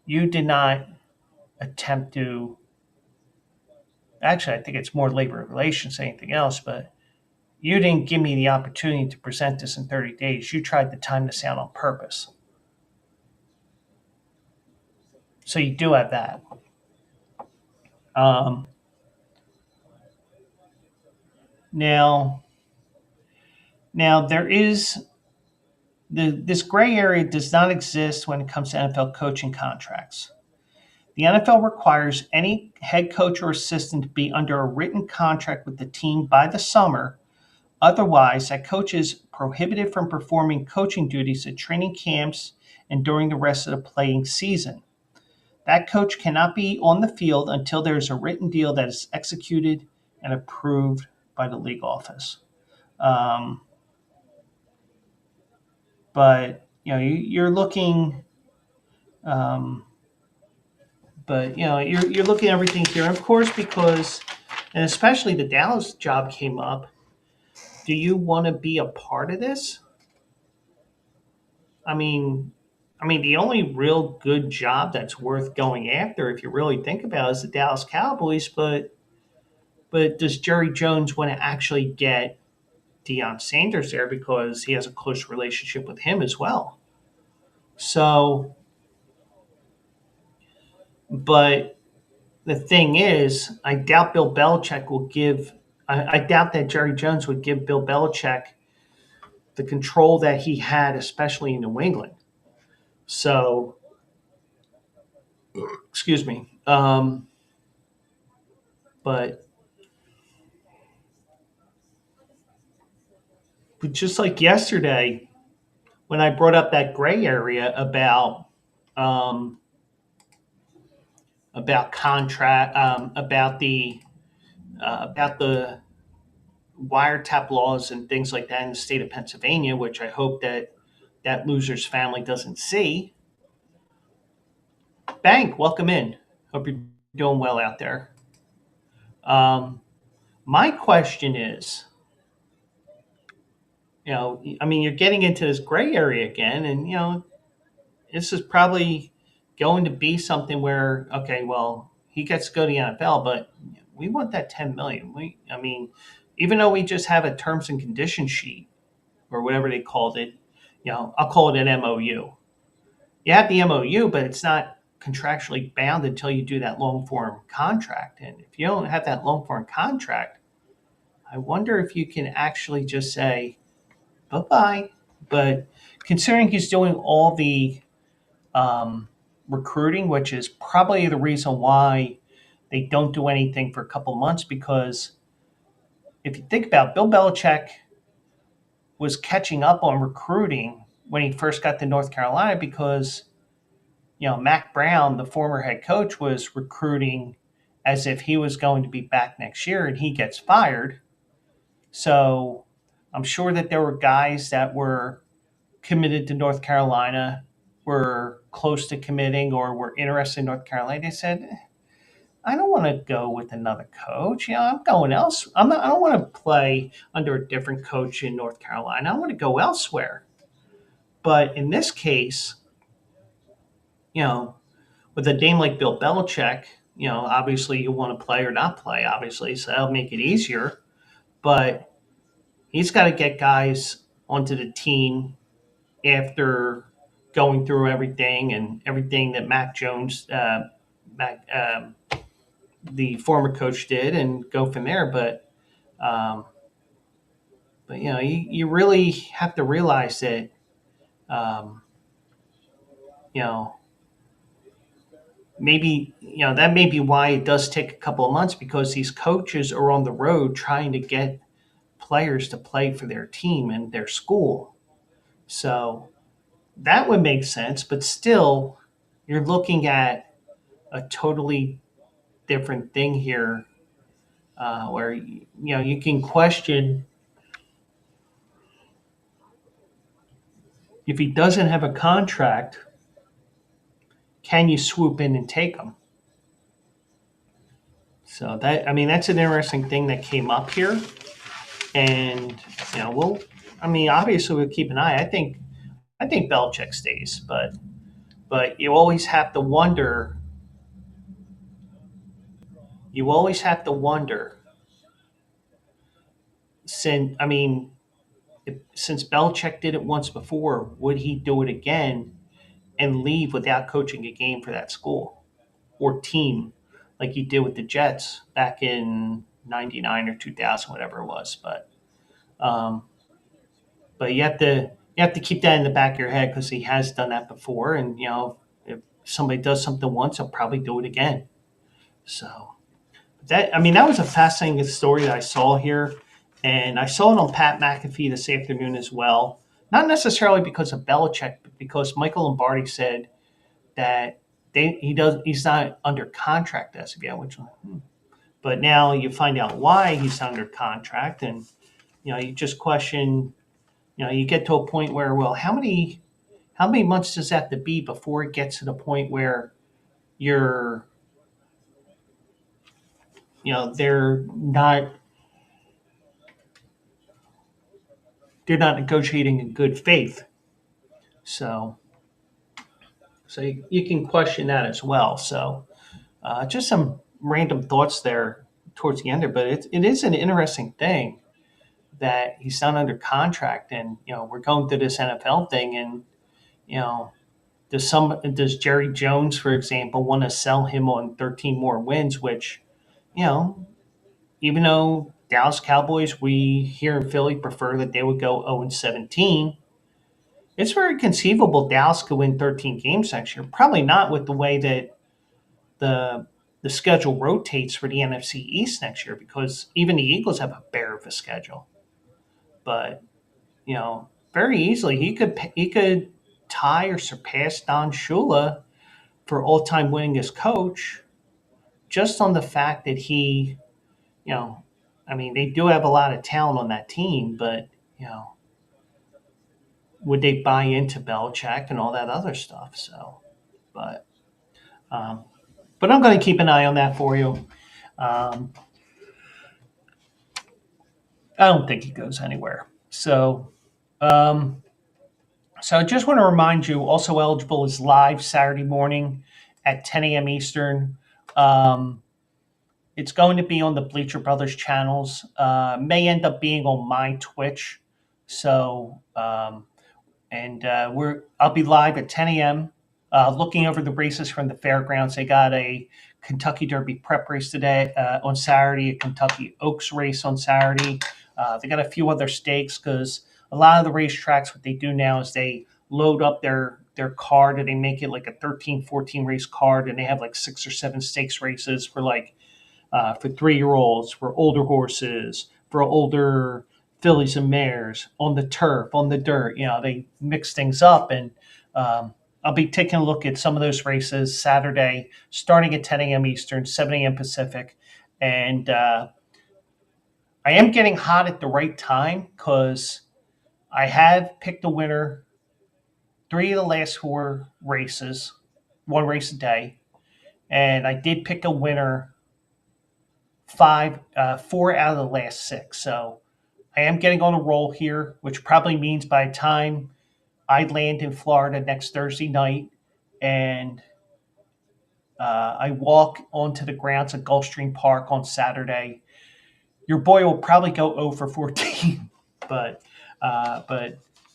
You did not attempt to Actually, I think it's more labor relations than anything else, but you didn't give me the opportunity to present this in 30 days. You tried to time this out on purpose. So you do have that. Um, now, now there is this gray area does not exist when it comes to NFL coaching contracts. The NFL requires any head coach or assistant to be under a written contract with the team by the summer. Otherwise, that coach is prohibited from performing coaching duties at training camps and during the rest of the playing season. That coach cannot be on the field until there is a written deal that is executed and approved by the league office. Um, but you're looking, um, you're looking at everything here, of course, because, and especially the Dallas job came up. Do you want to be a part of this? I mean, the only real good job that's worth going after, if you really think about it, is the Dallas Cowboys. But does Jerry Jones want to actually get Deion Sanders there because he has a close relationship with him as well? So, but the thing is, I doubt Bill Belichick will give. I doubt that Jerry Jones would give Bill Belichick the control that he had, especially in New England. So, excuse me. But just like yesterday, when I brought up that gray area um, about contract, about the wiretap laws and things like that in the state of Pennsylvania, which I hope that that loser's family doesn't see. Bank, welcome in. Hope you're doing well out there. Um, my question is, you're getting into this gray area again, and this is probably going to be something where, okay, well, he gets to go to the NFL, but we want that 10 million. Even though we just have a terms and conditions sheet or whatever they called it, I'll call it an MOU. You have the MOU, but it's not contractually bound until you do that long form contract. And if you don't have that long form contract, I wonder if you can actually just say bye bye. But considering he's doing all the recruiting, which is probably the reason why they don't do anything for a couple months, because if you think about it, Bill Belichick was catching up on recruiting when he first got to North Carolina because Mac Brown, the former head coach, was recruiting as if he was going to be back next year, and he gets fired. So I'm sure that there were guys that were committed to North Carolina, were close to committing, or were interested in North Carolina. They said, I don't want to go with another coach. I'm going else. I don't want to play under a different coach in North Carolina. I want to go elsewhere. But in this case, you know, with a name like Bill Belichick, obviously you want to play or not play, obviously, so that'll make it easier. But he's got to get guys onto the team after going through everything and everything that Mac, the former coach, did, and go from there. Um, but you really have to realize that um, you know maybe that may be why it does take a couple of months, because these coaches are on the road trying to get players to play for their team and their school. So that would make sense, but still, you're looking at a totally different thing here, where you can question if he doesn't have a contract, can you swoop in and take him? So that's an interesting thing that came up here, and we'll. Obviously we'll keep an eye. I think Belichick stays, but you always have to wonder you always have to wonder. Since I mean, since Belichick did it once before, would he do it again and leave without coaching a game for that school or team, like he did with the Jets back in '99 or 2000, whatever it was? Um, but you have to keep that in the back of your head because he has done that before, and if somebody does something once, he'll probably do it again. So that was a fascinating story that I saw here, and I saw it on Pat McAfee this afternoon as well. Not necessarily because of Belichick, but because Michael Lombardi said that he's not under contract as of yet, but now you find out why he's under contract, and you just question. You get to a point where, well, how many months does that have to be before it gets to the point where you're they're not negotiating in good faith. So you can question that as well. So just some random thoughts there towards the end there, but it is an interesting thing that he's not under contract, and we're going through this NFL thing, and you know does Jerry Jones, for example, want to sell him on 13 more wins, which you know even though Dallas Cowboys, we here in Philly prefer that they would go 0-17. It's very conceivable Dallas could win 13 games next year. Probably not with the way that the the schedule rotates for the NFC East next year, because even the Eagles have a bear of a schedule. But very easily he could tie or surpass Don Shula for all time winningest coach, just on the fact that you know, I mean, they do have a lot of talent on that team, but you know, would they buy into Belichick and all that other stuff? So, but um, but I'm going to keep an eye on that for you. Um, I don't think he goes anywhere. Um, so I just want to remind you, also eligible is live Saturday morning at 10 a.m. Eastern. Um, it's going to be on the Bleacher Brothers channels. May end up being on my Twitch. So and I'll be live at 10 a.m. Looking over the races from the fairgrounds. They got a Kentucky Derby prep race today on Saturday, a Kentucky Oaks race on Saturday. They got a few other stakes because a lot of the racetracks, what they do now is they load up their card and they make it like a 13, 14 race card, and they have like 6 or 7 stakes races for 3-year-olds, for older horses, for older fillies and mares on the turf, on the dirt. They mix things up, and I'll be taking a look at some of those races Saturday, starting at 10 a.m. Eastern, 7 a.m. Pacific, and I am getting hot at the right time because I have picked a winner 3 of the last 4 races, 1 race a day, and I did pick a winner 4 out of the last 6. So I am getting on a roll here, which probably means by the time I land in Florida next Thursday night and I walk onto the grounds at Gulfstream Park on Saturday, your boy will probably go 0 for 14. But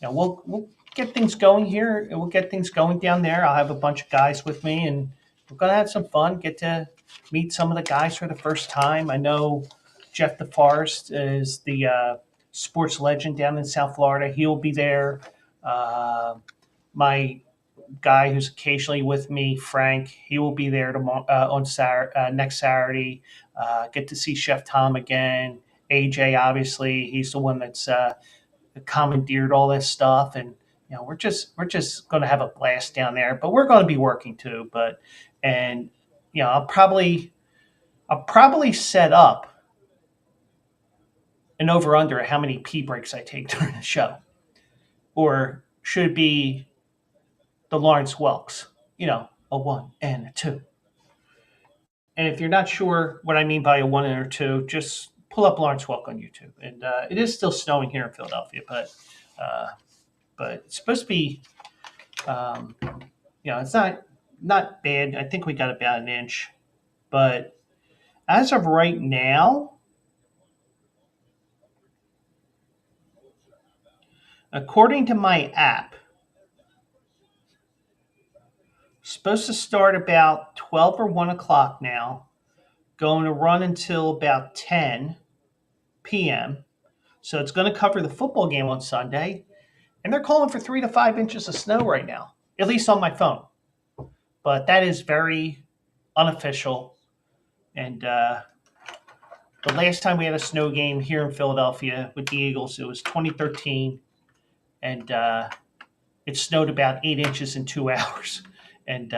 we'll get things going here, and we'll get things going down there. I'll have a bunch of guys with me, and we're gonna have some fun. Get to meet some of the guys for the first time. I know Jeff DeForest is the sports legend down in South Florida. He'll be there. My guy who's occasionally with me, Frank, he will be there tomorrow on next Saturday. Get to see Chef Tom again. AJ, obviously, he's the one that's commandeered all this stuff, and we're just going to have a blast down there. But we're going to be working too. And I'll probably set up an over under how many pee breaks I take during the show, or should it be the Lawrence Welks? A 1 and a 2. And if you're not sure what I mean by a 1 and a 2, just pull up Lawrence Welk on YouTube. And it is still snowing here in Philadelphia, uh, but it's supposed to be, um, it's not bad. I think we got about an inch, but As of right now, according to my app, supposed to start about 12 or 1 o'clock now, going to run until about 10 p.m. So it's going to cover the football game on Sunday. And they're calling for 3 to 5 inches of snow right now, at least on my phone. But that is very unofficial. And the last time we had a snow game here in Philadelphia with the Eagles, it was 2013. And it snowed about 8 inches in 2 hours. And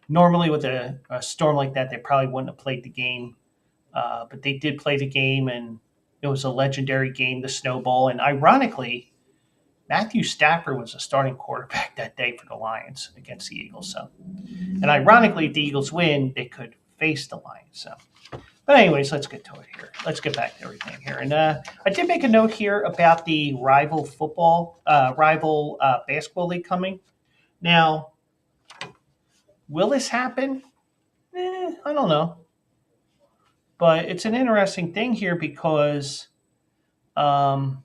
normally with a storm like that, they probably wouldn't have played the game. But they did play the game, and it was a legendary game, the Snowball. And ironically, Matthew Stafford was a starting quarterback that day for the Lions against the Eagles. So, and ironically, if the Eagles win, they could face the Lions. So, but anyways, let's get to it here. Let's get back to everything here. And I did make a note here about the rival basketball league coming. Now, will this happen? I don't know. But it's an interesting thing here because um,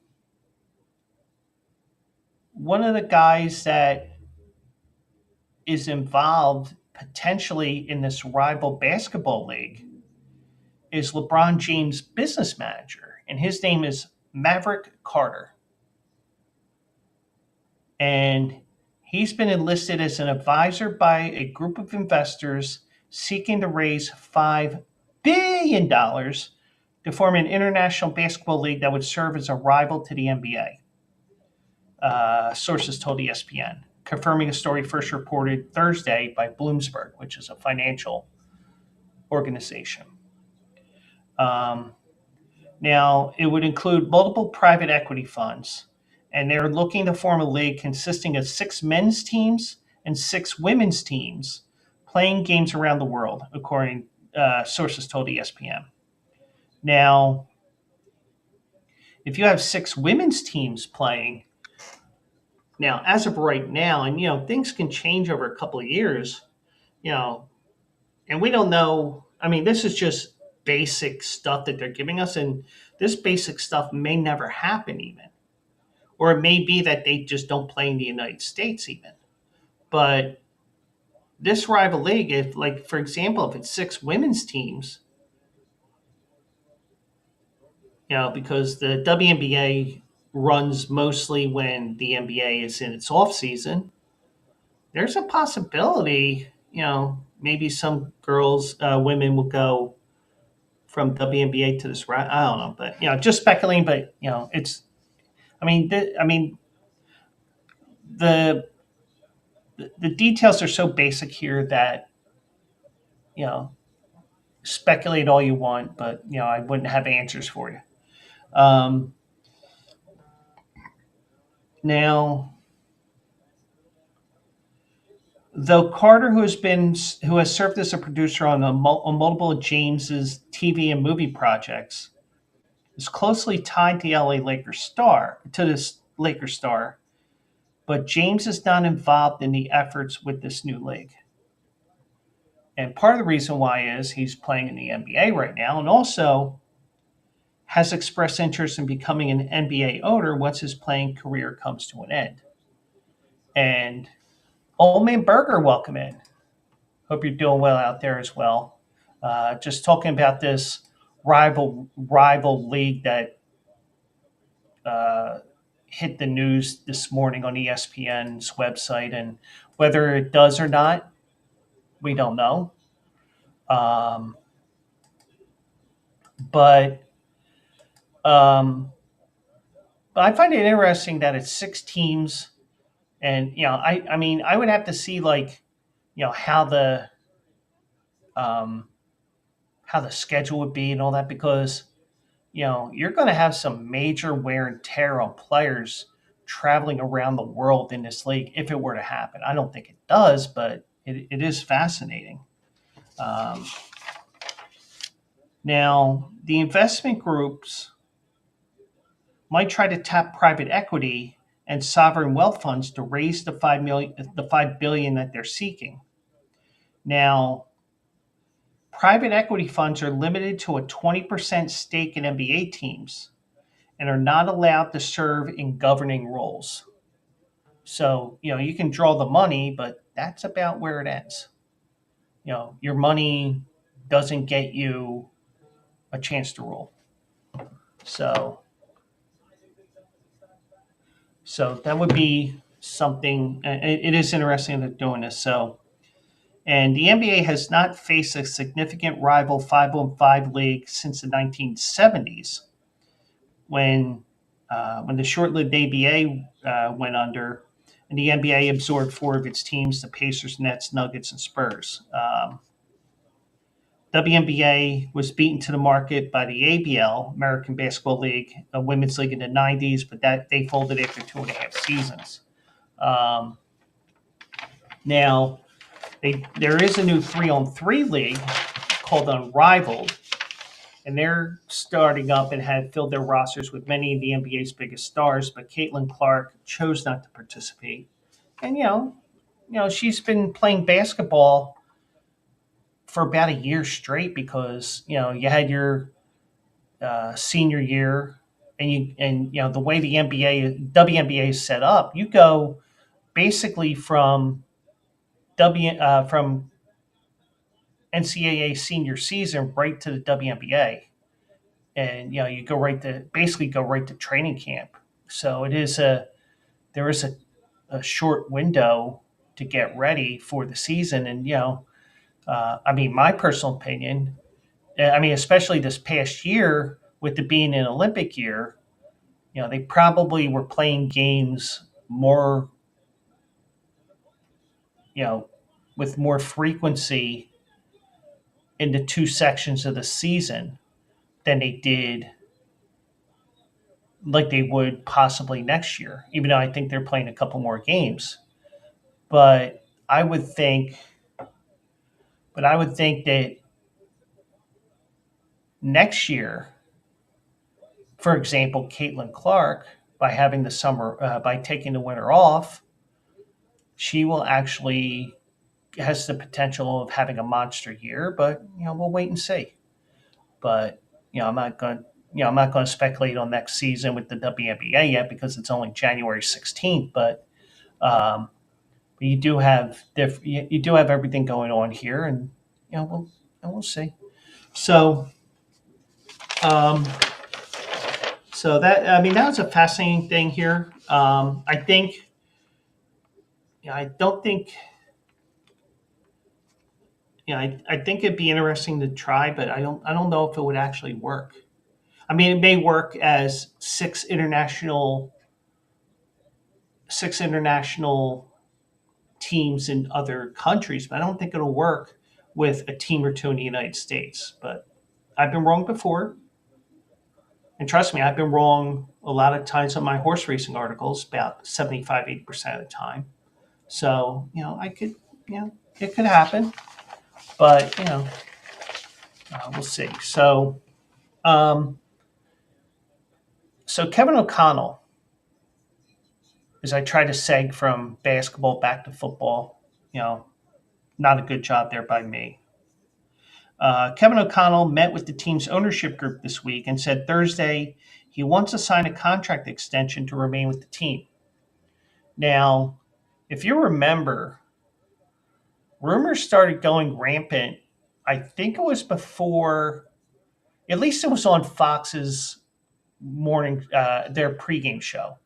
one of the guys that is involved potentially in this rival basketball league is LeBron James' business manager, and his name is Maverick Carter. And he's been enlisted as an advisor by a group of investors seeking to raise $5 billion to form an international basketball league that would serve as a rival to the NBA. Sources told ESPN, confirming a story first reported Thursday by Bloomberg, which is a financial organization. Um, Now, it would include multiple private equity funds, and they're looking to form a league consisting of 6 men's teams and 6 women's teams playing games around the world, according sources told ESPN. Now, if you have 6 women's teams playing, now as of right now, and things can change over a couple of years, you know, and we don't know. I mean, this is just basic stuff that they're giving us, and this basic stuff may never happen even. Or it may be that they just don't play in the United States even. But this rival league, if like for example, if it's 6 women's teams, because the WNBA runs mostly when the NBA is in its off season, there's a possibility, maybe some girls, women will go from WNBA to this. I don't know, but just speculating. But it's. The the details are so basic here that you know speculate all you want, but I wouldn't have answers for you. Um, Now, though Carter, who has served as a producer on multiple of James's TV and movie projects, is closely tied to this Lakers star, but James is not involved in the efforts with this new league. And part of the reason why is he's playing in the NBA right now, and also has expressed interest in becoming an NBA owner once his playing career comes to an end. And Old Man Burger, welcome in. Hope you're doing well out there as well. Just talking about this rival league that uh, hit the news this morning on ESPN's website, and whether it does or not, we don't know. Um, but um, but I find it interesting that it's 6 teams, and I mean, I would have to see like how um, the schedule would be and all that, because you're going to have some major wear and tear on players traveling around the world in this league if it were to happen. I don't think it does, but it is fascinating. Um, Now, the investment groups might try to tap private equity and sovereign wealth funds to raise the $5 billion that they're seeking. Now, private equity funds are limited to a 20% stake in NBA teams and are not allowed to serve in governing roles. So, you can draw the money, but that's about where it ends. Your money doesn't get you a chance to rule. So, so that would be something. It is interesting that they're doing this. So, and the NBA has not faced a significant rival 5-on-5 league since the 1970s, when when the short-lived ABA went under, and the NBA absorbed four of its teams: the Pacers, Nets, Nuggets, and Spurs. WNBA was beaten to the market by the ABL, American Basketball League, a women's league in the 90s, but that they folded after 2.5 seasons. Um, Now, there is a new 3-on-3 league called Unrivaled, and they're starting up and had filled their rosters with many of the NBA's biggest stars, but Caitlin Clark chose not to participate. And she's been playing basketball for about a year straight because you had your senior year, and the way the NBA WNBA is set up, you go basically from NCAA senior season right to the WNBA, and you go right to training camp. So there is a short window to get ready for the season, and I mean, my personal opinion, I mean, especially this past year with it being an Olympic year, they probably were playing games more, you know, with more frequency in the two sections of the season than they did like they would possibly next year, even though I think they're playing a couple more games. But I would think, I would think that next year, for example, Caitlin Clark, by having the summer, by taking the winter off, she will actually has the potential of having a monster year. But we'll wait and see. But I'm not going to speculate on next season with the WNBA yet because it's only January 16th. But um, you do have you do have everything going on here, and we'll see. So um, that, I mean, that was a fascinating thing here. I think I don't think I think it'd be interesting to try, but I don't know if it would actually work. I mean, it may work as six international teams in other countries, but I don't think it'll work with a team or two in the United States. But I've been wrong before, and trust me, I've been wrong a lot of times on my horse racing articles, about 75-80% of the time. So I could, it could happen, but we'll see. Um, so Kevin O'Connell, as I try to seg from basketball back to football, not a good job there by me. Kevin O'Connell met with the team's ownership group this week and said Thursday he wants to sign a contract extension to remain with the team. Now, if you remember, rumors started going rampant. I think it was before, at least it was on Fox's morning, their pregame show,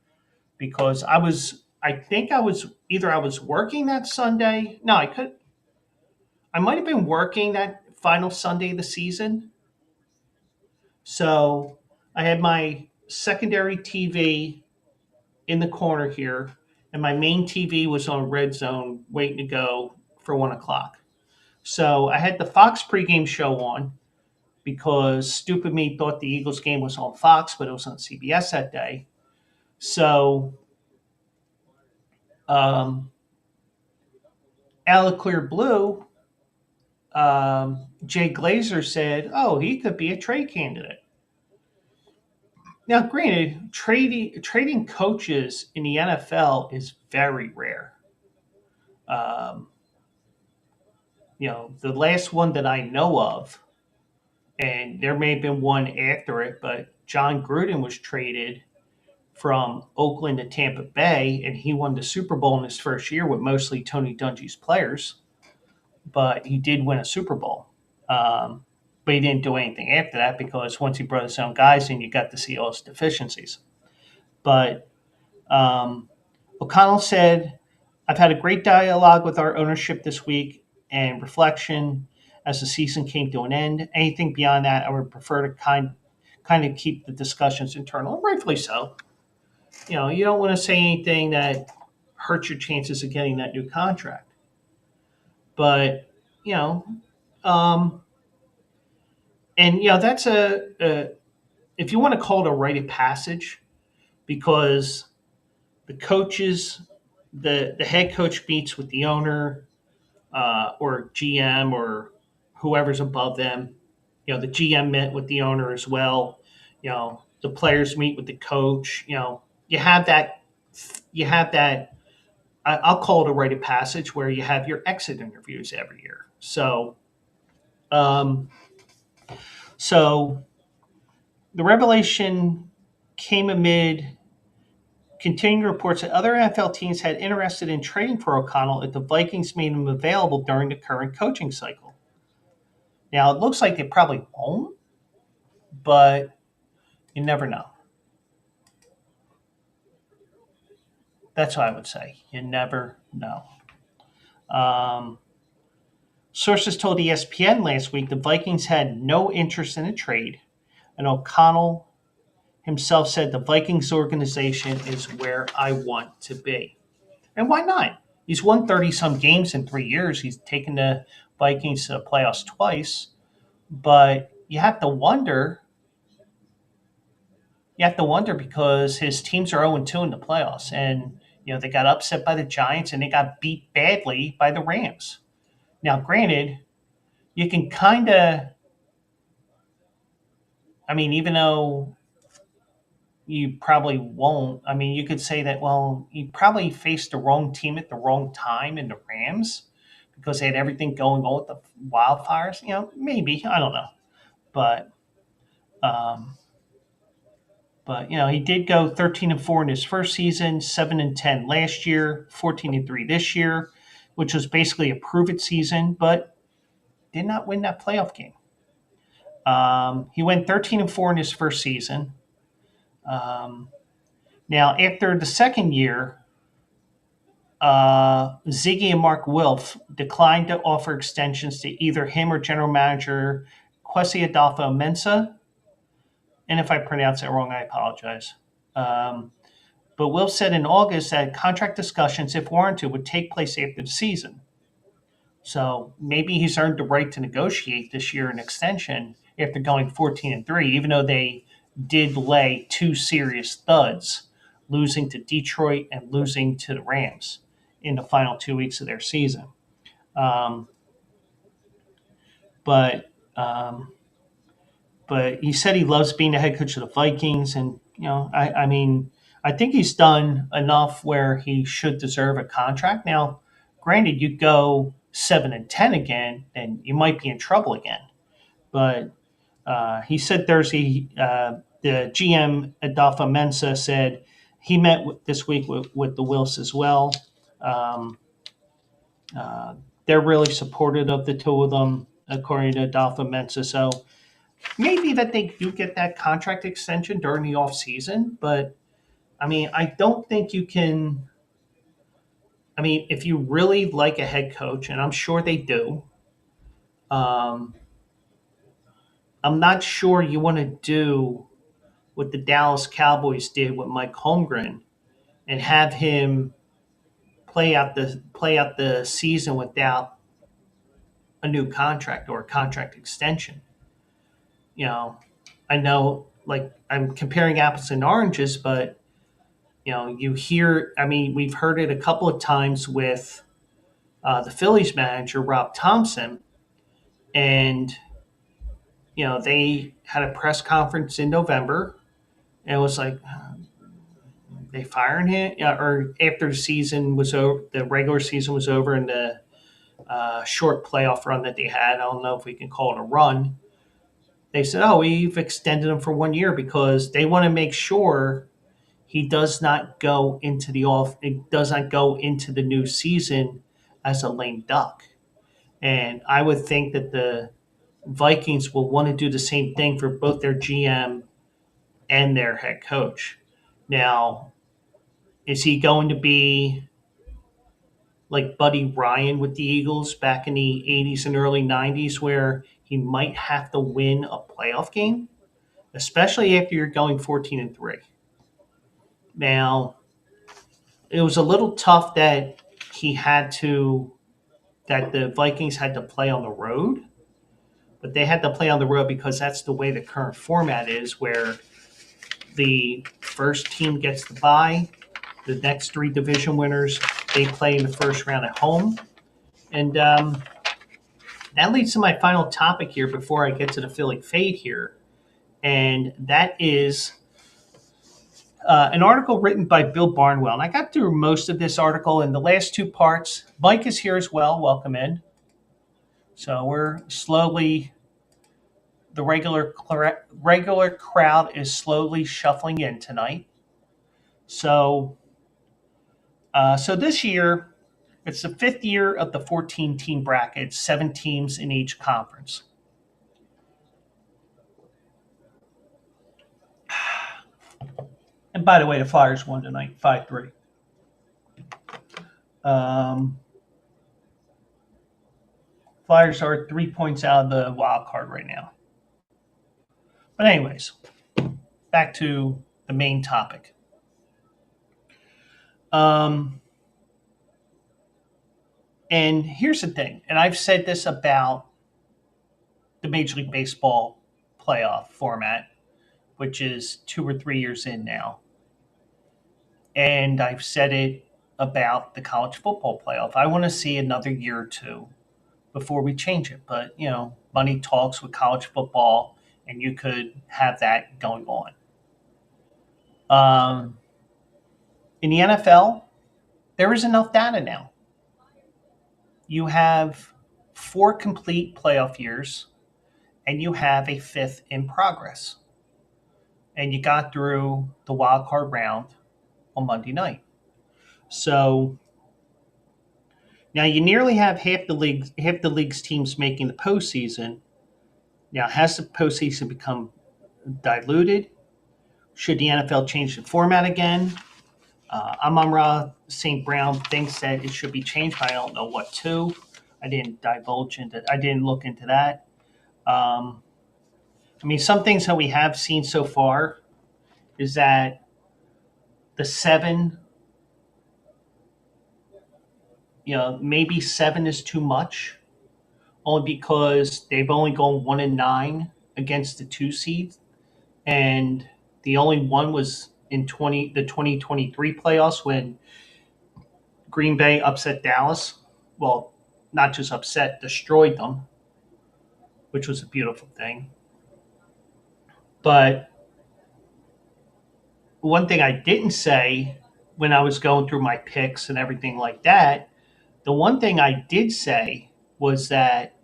because I think I was working that Sunday. No, I might have been working that final Sunday of the season. So I had my secondary TV in the corner here, and my main TV was on Red Zone, waiting to go for 1 o'clock. So I had the Fox pregame show on because stupid me thought the Eagles game was on Fox, but it was on CBS that day. So out of clear blue, Jay Glazer said, "Oh, he could be a trade candidate." Now, granted, trading coaches in the NFL is very rare. Um, the last one that I know of, and there may have been one after it, but John Gruden was traded from Oakland to Tampa Bay, and he won the Super Bowl in his first year with mostly Tony Dungy's players, but he did win a Super Bowl. But he didn't do anything after that because once he brought his own guys in, you got to see all his deficiencies. But um, O'Connell said, I've had a great dialogue with our ownership this week and reflection as the season came to an end. Anything beyond that, I would prefer to kind of keep the discussions internal, and rightfully so. You don't want to say anything that hurts your chances of getting that new contract. But you know, um, and that's a if you want to call it a rite of passage, because the coaches, the head coach meets with the owner or GM or whoever's above them. The GM met with the owner as well. The players meet with the coach. You have that. You have that. I'll call it a rite of passage where you have your exit interviews every year. Um, so the revelation came amid continuing reports that other NFL teams had interested in trading for O'Connell if the Vikings made him available during the current coaching cycle. Now, it looks like they probably won't, but you never know. That's what I would say. You never know. Um, Sources told ESPN last week the Vikings had no interest in a trade, and O'Connell himself said the Vikings organization is where I want to be. And why not? He's won 30 some games in 3 years. He's taken the Vikings to the playoffs twice. But you have to wonder because his teams are 0-2 in the playoffs. And, they got upset by the Giants and they got beat badly by the Rams. Now, granted, you can kind of, even though you probably won't, you could say that, well, you probably faced the wrong team at the wrong time in the Rams because they had everything going on with the wildfires. Maybe. I don't know. But, um, he did go 13-4 in his first season, 7-10 last year, 14-3 this year, which was basically a prove it season, but did not win that playoff game. He went 13-4 in his first season. Now, after the second year, Ziggy and Mark Wilf declined to offer extensions to either him or general manager Kwesi Adolfo-Mensah. And if I pronounce that wrong, I apologize. But Wilf said in August that contract discussions, if warranted, would take place after the season. So maybe he's earned the right to negotiate this year an extension after going 14-3, even though they did lay two serious thuds, losing to Detroit and losing to the Rams in the final 2 weeks of their season. Um, but um, but he said he loves being the head coach of the Vikings, and I think he's done enough where he should deserve a contract. Now, granted, you go 7-10 again, and you might be in trouble again. But he said Thursday, the GM Adolfo Mensa said he met this week with the Wills as well. Um, they're really supportive of the two of them, according to Adolfo Mensa. So maybe that they do get that contract extension during the off season, but I don't think you can. If you really like a head coach, and I'm sure they do, um, I'm not sure you want to do what the Dallas Cowboys did with Mike Holmgren and have him play out the season without a new contract or a contract extension. You know, I know, like, I'm comparing apples and oranges, but you hear. We've heard it a couple of times with the Phillies manager Rob Thompson, and they had a press conference in November, and it was like they firing him, or after the season was over, the regular season was over, and the short playoff run that they had. I don't know if we can call it a run. They said, "Oh, we've extended him for 1 year because they want to make sure he does not go into the off. It does not go into the new season as a lame duck." And I would think that the Vikings will want to do the same thing for both their GM and their head coach. Now, is he going to be like Buddy Ryan with the Eagles back in the 80s and early 90s, where he might have to win a playoff game, especially after you're going 14-3? Now, it was a little tough that he had to, that the Vikings had to play on the road, but they had to play on the road because that's the way the current format is, where the first team gets the bye, the next three division winners, they play in the first round at home. And that leads to my final topic here before I get to the Philly Phade here. And that is an article written by Bill Barnwell. And I got through most of this article in the last two parts. Mike is here as well. Welcome in. So we're slowly, the regular crowd is slowly shuffling in tonight. So, so this year, it's the fifth year of the 14-team bracket, 7 teams in each conference. And by the way, the Flyers won tonight, 5-3. Flyers are 3 points out of the wild card right now. But anyways, back to the main topic. And here's the thing, and I've said this about the Major League Baseball playoff format, which is 2 or 3 years in now. And I've said it about the college football playoff. I want to see another year or two before we change it. But, money talks with college football, and you could have that going on. In the NFL, there is enough data now. You have 4 complete playoff years, and you have a 5th in progress. And you got through the wild card round on Monday night. So now you nearly have half the league's teams making the postseason. Now, has the postseason become diluted? Should the NFL change the format again? Amon-Ra St. Brown thinks that it should be changed, but I don't know what to. I didn't look into that. Some things that we have seen so far is that the 7, maybe 7 is too much, only because they've only gone 1-9 against the 2 seeds, and the only one was in the 2023 playoffs when Green Bay upset Dallas. Well, not just upset, destroyed them, which was a beautiful thing. But one thing I didn't say when I was going through my picks and everything like that, the one thing I did say was that,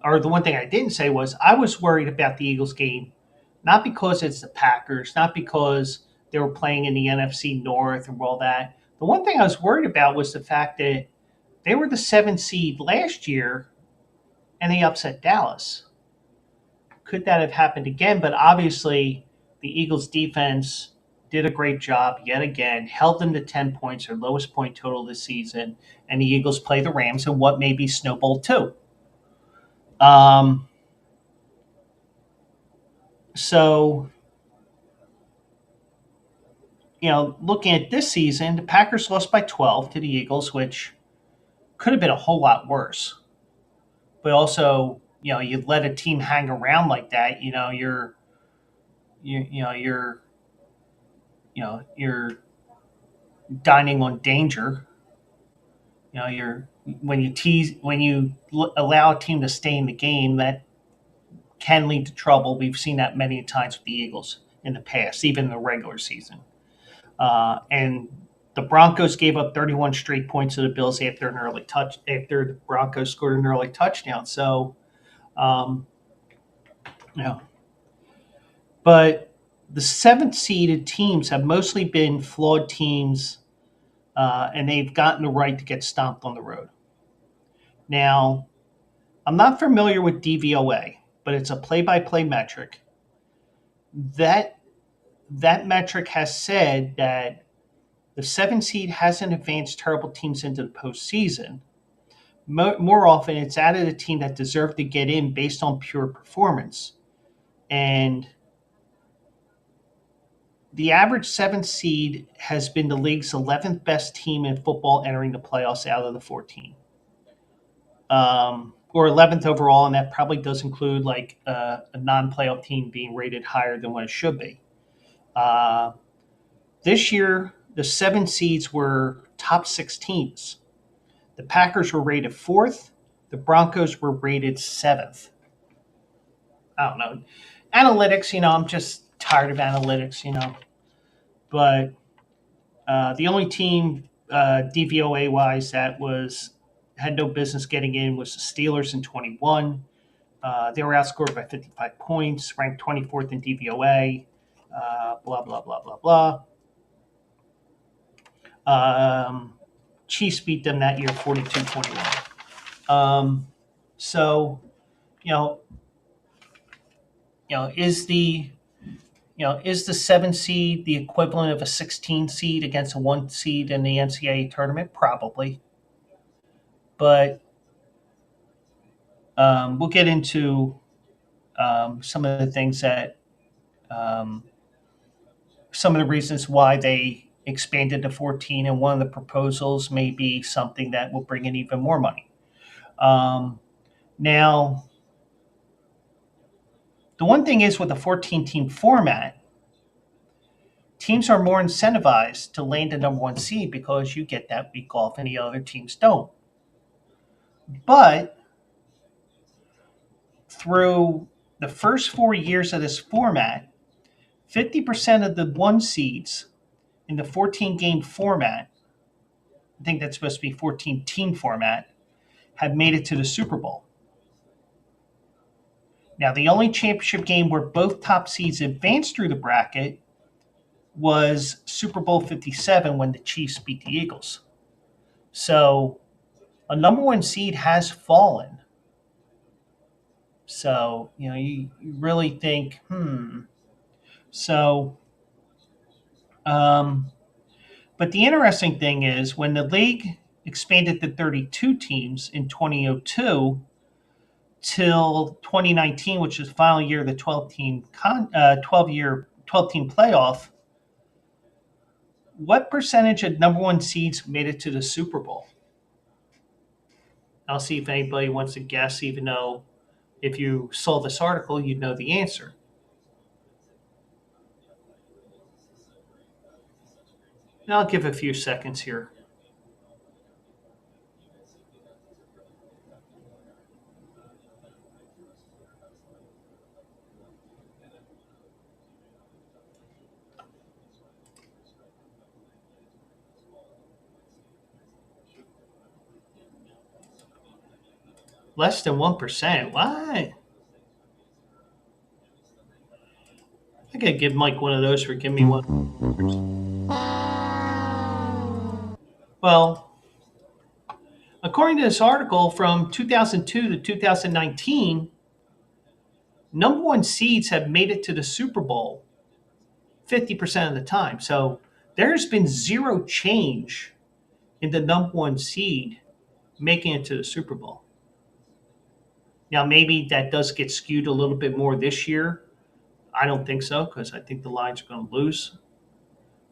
or the one thing I didn't say was, I was worried about the Eagles game, not because it's the Packers, not because they were playing in the NFC North and all that. The one thing I was worried about was the fact that they were the 7th seed last year and they upset Dallas. Could that have happened again? But obviously, the Eagles defense did a great job yet again, held them to 10 points, their lowest point total this season, and the Eagles play the Rams in what may be snowball 2. So, looking at this season, the Packers lost by 12 to the Eagles, which could have been a whole lot worse. But also, you let a team hang around like that, you're dining on danger. When you allow a team to stay in the game, that can lead to trouble. We've seen that many times with the Eagles in the past, even in the regular season. And The Broncos gave up 31 straight points to the Bills after the Broncos scored an early touchdown. So, um, you know, but the seventh seeded teams have mostly been flawed teams, and they've gotten the right to get stomped on the road. Now, I'm not familiar with DVOA, but it's a play-by-play metric. That that metric has said that the seven seed hasn't advanced terrible teams into the postseason. More often, it's added a team that deserved to get in based on pure performance. And the average seventh seed has been the league's 11th best team in football entering the playoffs out of the 14. Or 11th overall, and that probably does include like a non-playoff team being rated higher than what it should be. Uh, this year, the seven seeds were top six teams. The Packers were rated fourth. The Broncos were rated seventh. I don't know. Analytics, I'm just tired of analytics. But the only team DVOA wise that had no business getting in was the Steelers in 21. They were outscored by 55 points, ranked 24th in DVOA. Blah blah blah blah blah. Um, Chiefs beat them that year 42-21. So you know is the seven seed the equivalent of a 16 seed against a one seed in the NCAA tournament? Probably, but we'll get into some of the things that um, some of the reasons why they expanded to 14, and one of the proposals may be something that will bring in even more money. Now, the one thing is with a 14 team format, teams are more incentivized to land a number one seed because you get that week off and the other teams don't. But through the first 4 years of this format, 50% of the one seeds in the 14 game format, I think that's supposed to be 14 team format, have made it to the Super Bowl. Now, the only championship game where both top seeds advanced through the bracket was Super Bowl 57 when the Chiefs beat the Eagles. So a number one seed has fallen. So, you really think, So, but the interesting thing is when the league expanded to 32 teams in 2002 till 2019, which is the final year of the 12 team playoff, what percentage of number one seeds made it to the Super Bowl? I'll see if anybody wants to guess, even though if you saw this article, you'd know the answer. And I'll give a few seconds here. Less than 1%. What? I gotta give Mike one of those for giving me one. Well, according to this article, from 2002 to 2019, number one seeds have made it to the Super Bowl 50% of the time. So there's been zero change in the number one seed making it to the Super Bowl. Now, maybe that does get skewed a little bit more this year. I don't think so because I think the Lions are going to lose.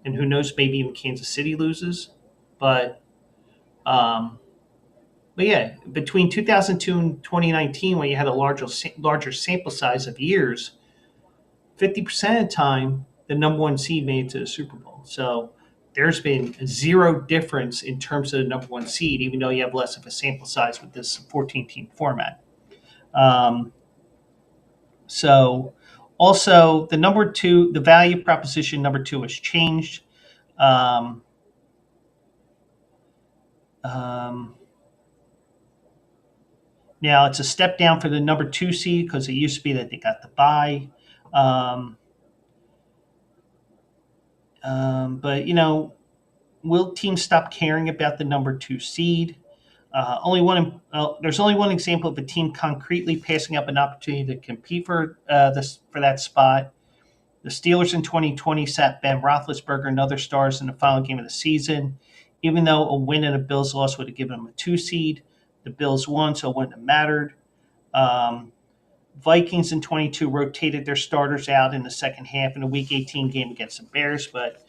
And who knows, maybe even Kansas City loses. But um, But yeah, between 2002 and 2019, when you had a larger sample size of years, 50% of the time, the number one seed made it to the Super Bowl. So there's been zero difference in terms of the number one seed, even though you have less of a sample size with this 14 team format. Um, so also the value proposition number two has changed. Um, Um, Now it's a step down for the number 2 seed because it used to be that they got the bye. Um, but will teams stop caring about the number 2 seed? There's only one example of a team concretely passing up an opportunity to compete for that spot. The Steelers in 2020 sat Ben Roethlisberger and other stars in the final game of the season. Even though a win and a Bills loss would have given them a 2 seed, the Bills won, so it wouldn't have mattered. Um, Vikings in 22 rotated their starters out in the second half in a Week 18 game against the Bears, but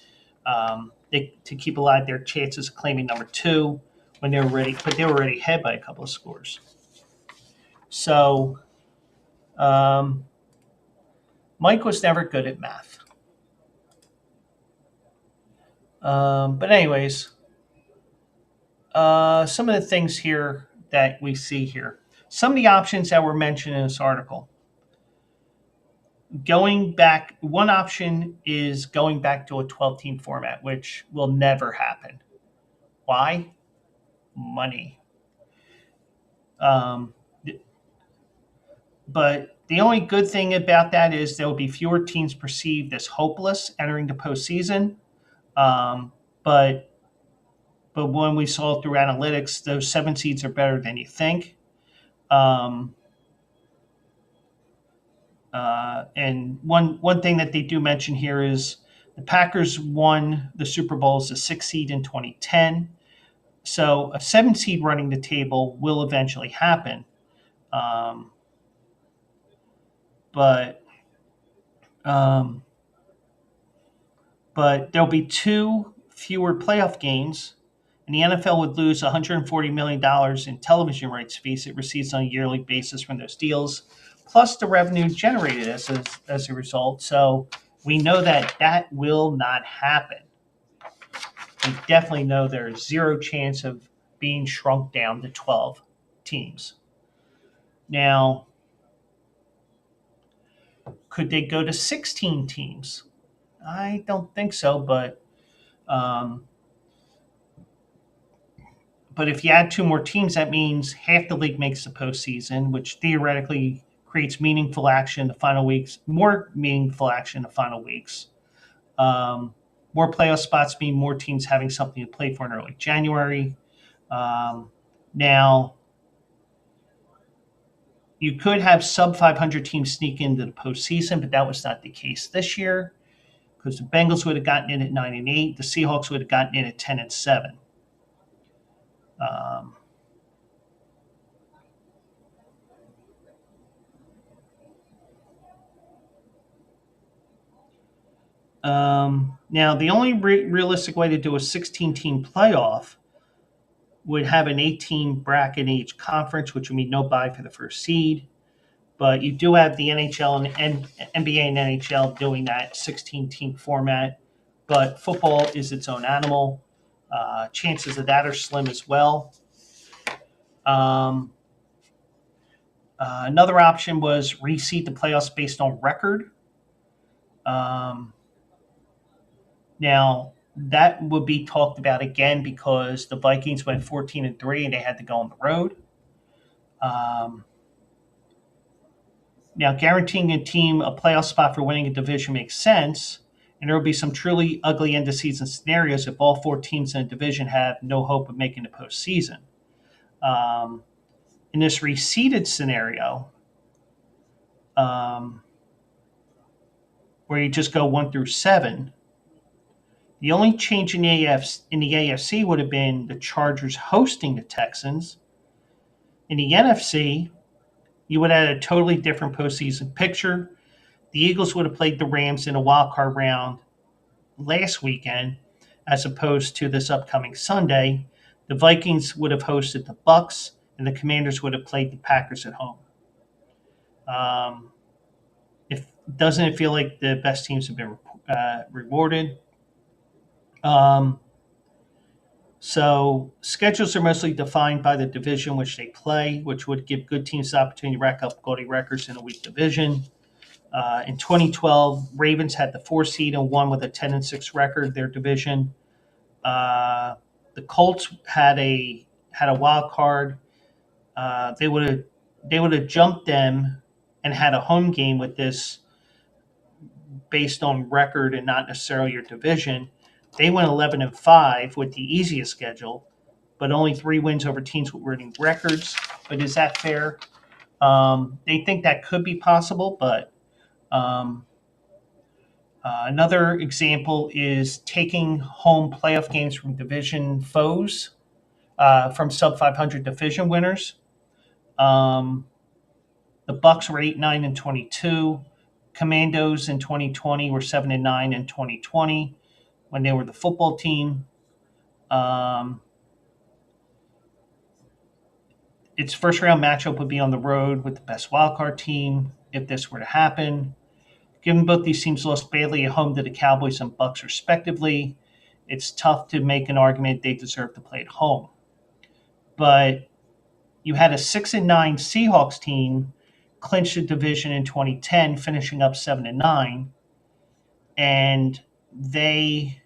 to keep alive their chances of claiming number 2 when they were ready, but they were already ahead by a couple of scores. So um, Mike was never good at math. But anyways, some of the things here that we see here. Some of the options that were mentioned in this article. Going back, one option is going back to a 12-team format, which will never happen. Why? Money. Um, but the only good thing about that is there will be fewer teams perceived as hopeless entering the postseason. Um, but when we saw through analytics, those 7 seeds are better than you think. Um, and one thing that they do mention here is the Packers won the Super Bowl as a 6 seed in 2010. So a 7 seed running the table will eventually happen. Um, but um, but there'll be 2 fewer playoff games, and the NFL would lose $140 million in television rights fees it receives on a yearly basis from those deals, plus the revenue generated as a result. So we know that will not happen. We definitely know there's zero chance of being shrunk down to 12 teams. Now, could they go to 16 teams? I don't think so, um, but if you add 2 more teams, that means half the league makes the postseason, which theoretically creates meaningful action in the final weeks, more meaningful action in the final weeks. More playoff spots mean more teams having something to play for in early January. Now, you could have sub 500 teams sneak into the postseason, but that was not the case this year because the Bengals would have gotten in at 9-8, the Seahawks would have gotten in at 10-7. Um, Now, the only realistic way to do a 16-team playoff would have an 8-team bracket in each conference, which would mean no bye for the first seed. But you do have the NHL and NBA and NHL doing that 16-team format. But football is its own animal. Chances of that are slim as well. Another option was reseed the playoffs based on record. Now, that would be talked about again because the Vikings went 14-3 and they had to go on the road. Now, guaranteeing a team a playoff spot for winning a division makes sense, and there will be some truly ugly end of season scenarios if all 4 teams in a division have no hope of making the postseason. In this reseeded scenario, where you just go 1 through 7, the only change in the AFC would have been the Chargers hosting the Texans. In the NFC, you would have had a totally different postseason picture. The Eagles would have played the Rams in a wild card round last weekend, as opposed to this upcoming Sunday. The Vikings would have hosted the Bucks, and the Commanders would have played the Packers at home. If doesn't it feel like the best teams have been rewarded? So schedules are mostly defined by the division which they play, which would give good teams the opportunity to rack up quality records in a weak division. In 2012, Ravens had the 4 seed and won with a 10-6 record. Their division. The Colts had a had a wild card, they would have jumped them and had a home game with this based on record and not necessarily your division. They went 11-5 with the easiest schedule, but only 3 wins over teams with winning records. But is that fair? They think that could be possible, but um, another example is taking home playoff games from division foes, from sub 500 division winners. Um, the Bucks were 8-9 in 22. Commandos in 2020 were 7-9 in 2020 when they were the football team. Um, its first round matchup would be on the road with the best wildcard team if this were to happen. Given both these teams lost badly at home to the Cowboys and Bucks respectively, it's tough to make an argument they deserve to play at home. But you had a 6-9 Seahawks team clinch the division in 2010, finishing up 7-9, and they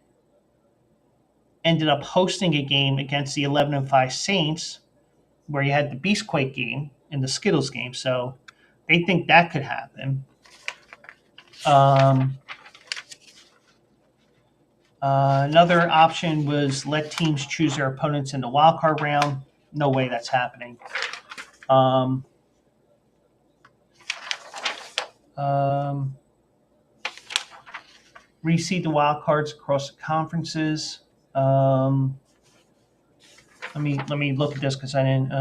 ended up hosting a game against the 11-5 Saints, where you had the Beastquake game and the Skittles game. So they think that could happen. Um, Another option was let teams choose their opponents in the wildcard round. No way that's happening. Um, um, Reseed the wild cards across the conferences. Let me look at this because I didn't.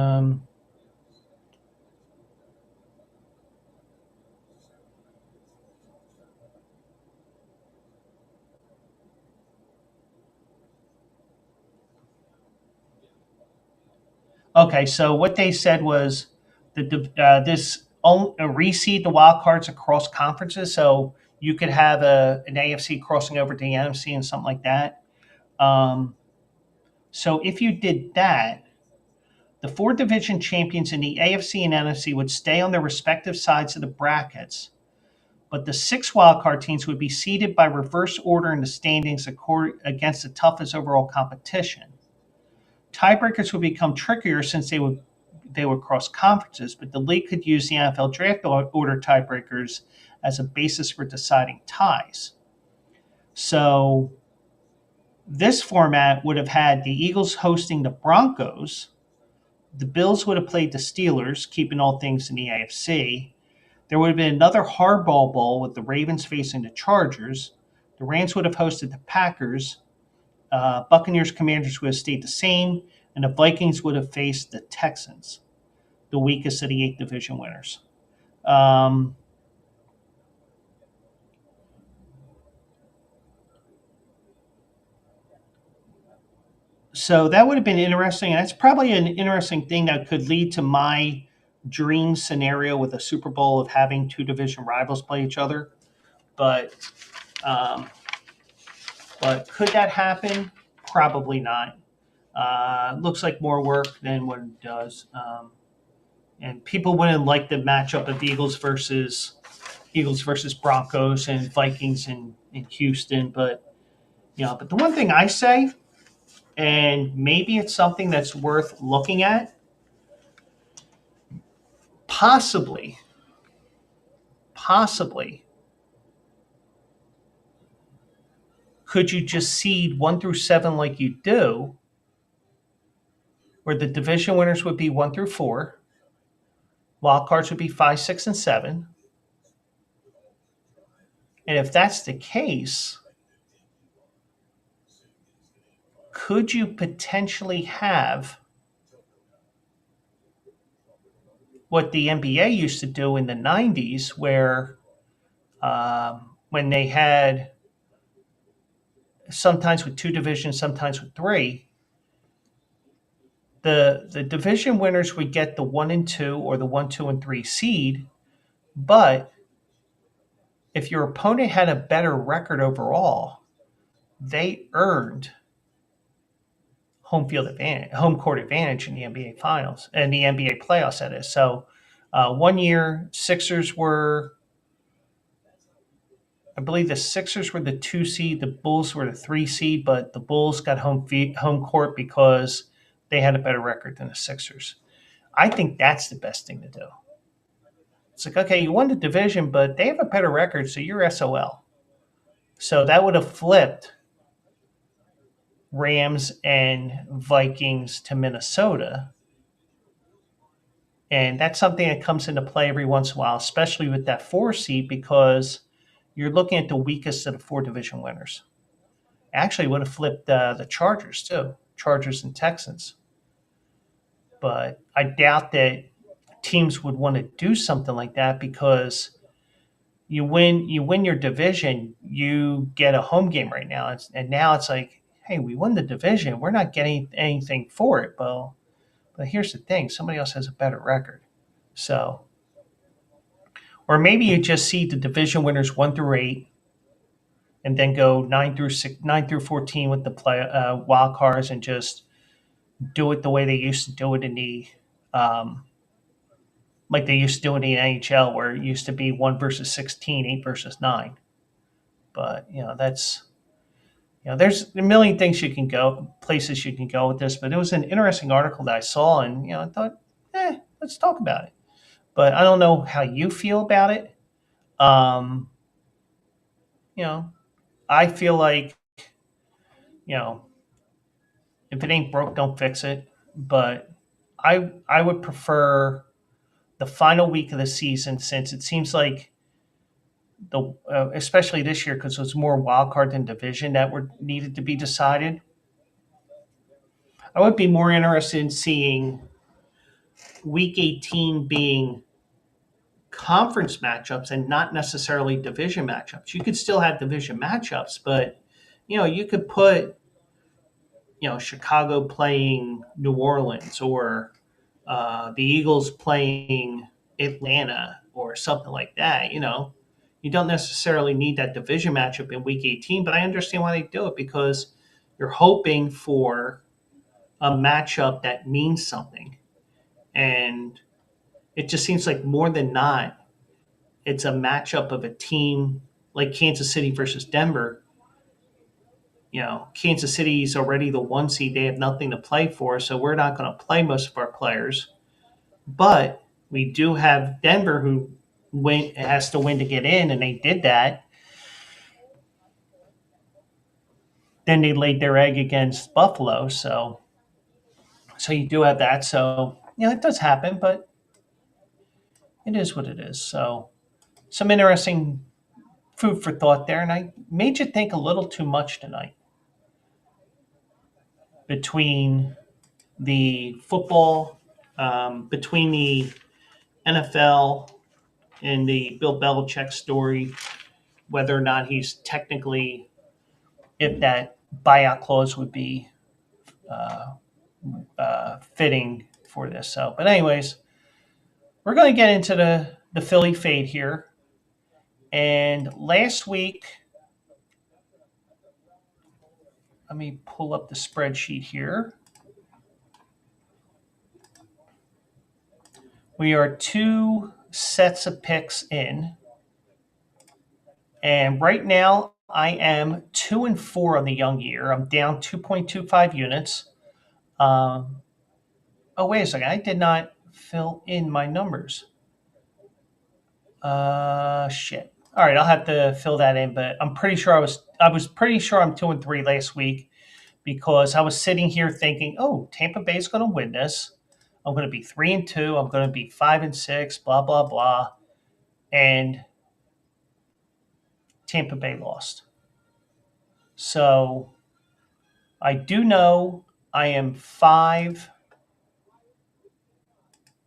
Okay, so what they said was that this reseed the wild cards across conferences, so you could have an AFC crossing over to the NFC and something like that. Um, so if you did that, the 4 division champions in the AFC and NFC would stay on their respective sides of the brackets, but the 6 wildcard teams would be seeded by reverse order in the standings against the toughest overall competition. Tiebreakers would become trickier since they would cross conferences, but the league could use the NFL draft order tiebreakers as a basis for deciding ties. So this format would have had the Eagles hosting the Broncos. The Bills would have played the Steelers, keeping all things in the AFC. There would have been another hardball bowl with the Ravens facing the Chargers. The Rams would have hosted the Packers. Buccaneers Commanders would have stayed the same, and the Vikings would have faced the Texans, the weakest of the 8 division winners. So that would have been interesting. And that's probably an interesting thing that could lead to my dream scenario with a Super Bowl of having 2 division rivals play each other. But um, but could that happen? Probably not. Looks like more work than what it does. And people wouldn't like the matchup of Eagles versus Broncos and Vikings in Houston. But but the one thing I say, and maybe it's something that's worth looking at, possibly, could you just seed 1 through 7 like you do, where the division winners would be 1 through 4, wild cards would be 5, 6, and 7. And if that's the case, could you potentially have what the NBA used to do in the 90s, where when they had sometimes with 2 divisions, sometimes with 3, the division winners would get the 1 and 2 or the 1, 2, and 3 seed, but if your opponent had a better record overall, they earned home court advantage in the NBA finals and the NBA playoffs. That is. So, one year I believe the Sixers were the 2 seed, the Bulls were the 3 seed, but the Bulls got home court because they had a better record than the Sixers. I think that's the best thing to do. It's like, okay, you won the division, but they have a better record, so you're SOL. So that would have flipped Rams and Vikings to Minnesota. And that's something that comes into play every once in a while, especially with that four seed, because you're looking at the weakest of the four division winners. Actually, would have flipped the Chargers too, Chargers and Texans. But I doubt that teams would want to do something like that because you win your division, you get a home game right now, and now it's like, hey, we won the division, we're not getting anything for it. But here's the thing: somebody else has a better record, so or maybe you just see the division winners 1 through 8, and then go 9 through 14 with the play wild cards, and just do it the way they used to do it in the um, like they used to do it in the NHL, where it used to be 1 versus 16, 8 versus 9. But that's there's a million things you can go places you can go with this. But it was an interesting article that I saw, and I thought, let's talk about it. But I don't know how you feel about it. Um, you know, I feel like you know if it ain't broke, don't fix it. But I would prefer the final week of the season, since it seems like the especially this year, because it was more wild card than division that were needed to be decided. I would be more interested in seeing week 18 being conference matchups and not necessarily division matchups. You could still have division matchups, but you could put Chicago playing New Orleans, or the Eagles playing Atlanta, or something like that. You don't necessarily need that division matchup in week 18, but I understand why they do it, because you're hoping for a matchup that means something. And it just seems like more than not, it's a matchup of a team like Kansas City versus Denver. Kansas City's already the 1 seed. They have nothing to play for, so we're not going to play most of our players. But we do have Denver, who has to win to get in, and they did that. Then they laid their egg against Buffalo, so you do have that. So it does happen, but it is what it is. So some interesting food for thought there, and I made you think a little too much tonight between the football, between the NFL and the Bill Belichick story, whether or not he's technically, if that buyout clause would be fitting for this. So, but anyways, we're going to get into the Philly fade here. And last week, let me pull up the spreadsheet here. We are 2 sets of picks in. And right now, I am 2-4 on the young year. I'm down 2.25 units. Oh, wait a second. I did not fill in my numbers. Shit. All right, I'll have to fill that in, but I'm pretty sure I was pretty sure I'm 2-3 last week, because I was sitting here thinking, oh, Tampa Bay's going to win this. I'm going to be 3-2. I'm going to be 5-6. Blah blah blah, and Tampa Bay lost. So I do know I am 5-7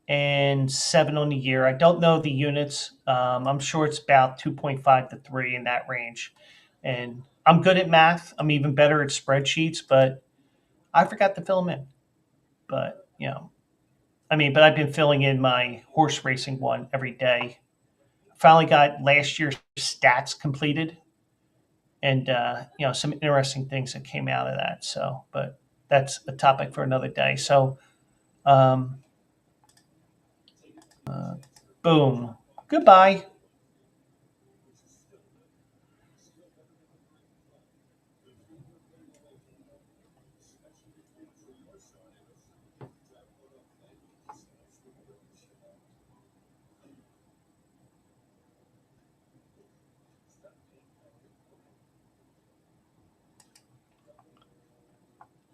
on the year. I don't know the units. I'm sure it's about 2.5 to 3, in that range. And I'm good at math. I'm even better at spreadsheets, but I forgot to fill them in. But but I've been filling in my horse racing one every day. Finally got last year's stats completed, and some interesting things that came out of that. So, but that's a topic for another day. So, um, boom, goodbye.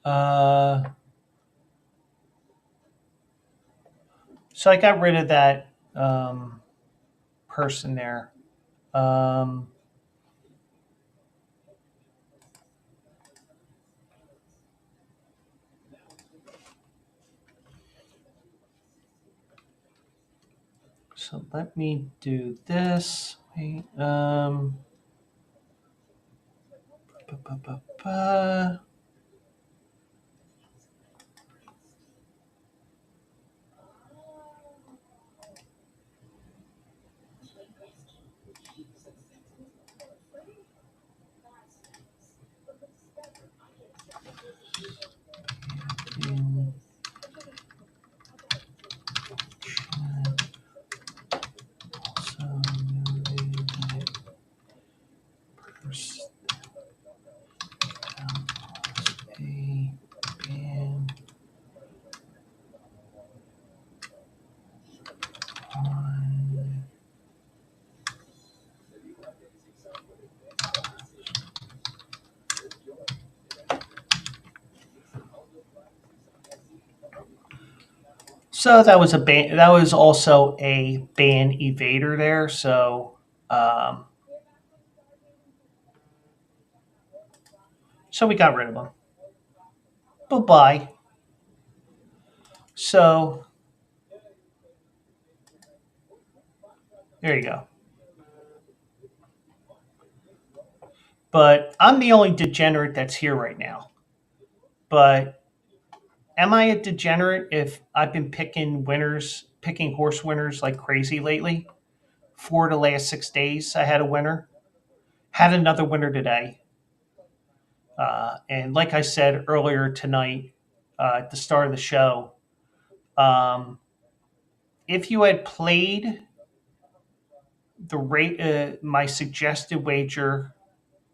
Uh, so I got rid of that person there. Um, so let me do this. Wait, ba, ba, ba, ba. In also noted first a ban on. So that was a ban. That was also a ban evader there. Um, so we got rid of them. Bye bye. So there you go. But I'm the only degenerate that's here right now. But am I a degenerate if I've been picking horse winners like crazy lately? For the last 6 days, I had a winner. Had another winner today. And like I said earlier tonight at the start of the show, um, if you had played the rate, my suggested wager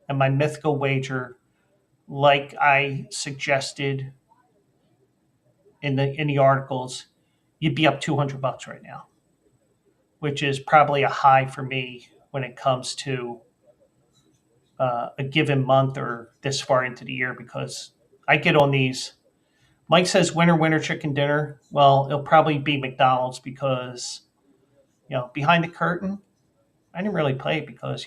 and my mythical wager, like I suggested in the articles, you'd be up $200 right now, which is probably a high for me when it comes to a given month or this far into the year because I get on these. Mike says winner, winner, chicken dinner. Well, it'll probably be McDonald's because, behind the curtain, I didn't really play it because,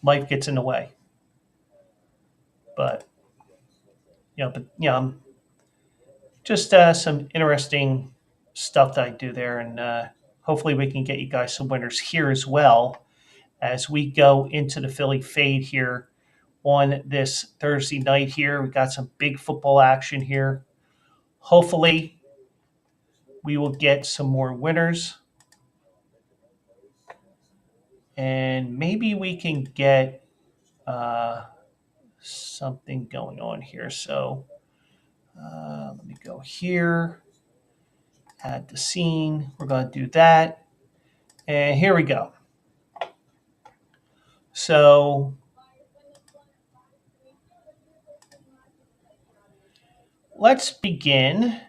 life gets in the way. But, just some interesting stuff that I do there. And hopefully we can get you guys some winners here as well as we go into the Philly Fade here on this Thursday night here. We got some big football action here. Hopefully we will get some more winners and maybe we can get uh, something going on here. So let me go here, add the scene. We're going to do that. And here we go. So let's begin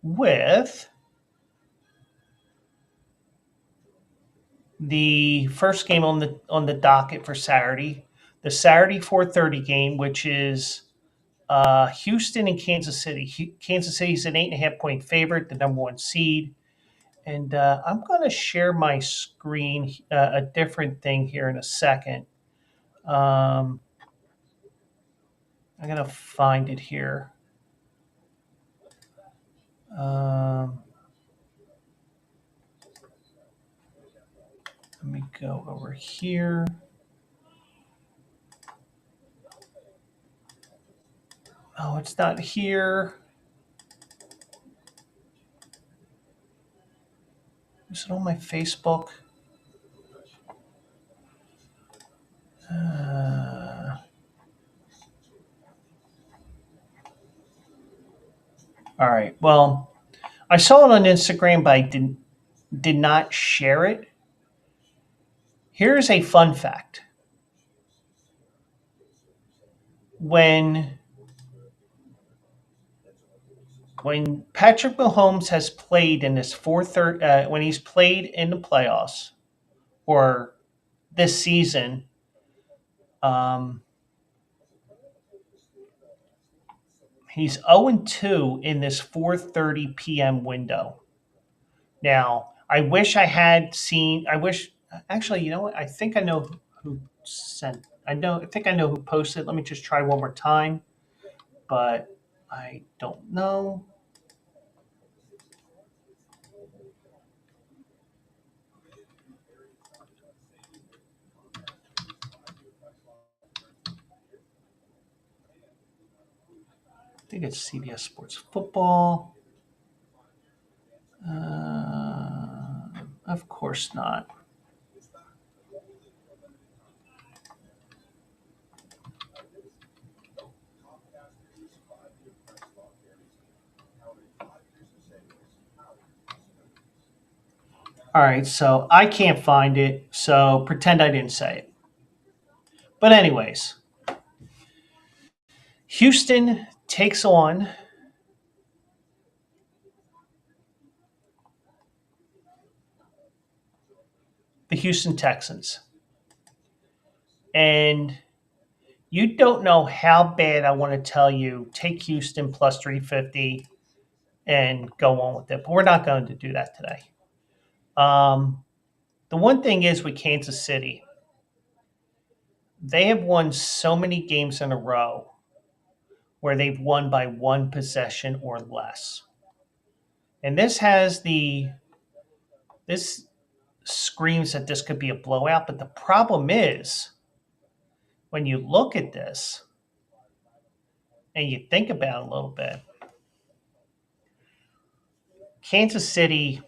with the first game on the docket for Saturday, the Saturday 4:30 game, which is Houston and Kansas City. Kansas City's an 8.5 point favorite, the number one seed. And I'm going to share my screen, a different thing here in a second. Um, I'm going to find it here. Um, let me go over here. Oh, it's not here. Is it on my Facebook? All right. Well, I saw it on Instagram, but I did not share it. Here's a fun fact. When when Patrick Mahomes has played in this when he's played in the playoffs or this season, um, He's 0-2 in this 4:30 p.m. window. Now, I wish I had seen. I wish actually, you know what? I think I know who sent. I think I know who posted. Let me just try one more time, but I don't know. I think it's CBS Sports Football. Of course not. All right, so I can't find it, so pretend I didn't say it. But, anyways, Houston takes on the Houston Texans. And you don't know how bad I want to tell you take Houston plus 350 and go on with it, but we're not going to do that today. The one thing is with Kansas City, they have won so many games in a row where they've won by one possession or less. And this screams that this could be a blowout, but the problem is when you look at this and you think about it a little bit, Kansas City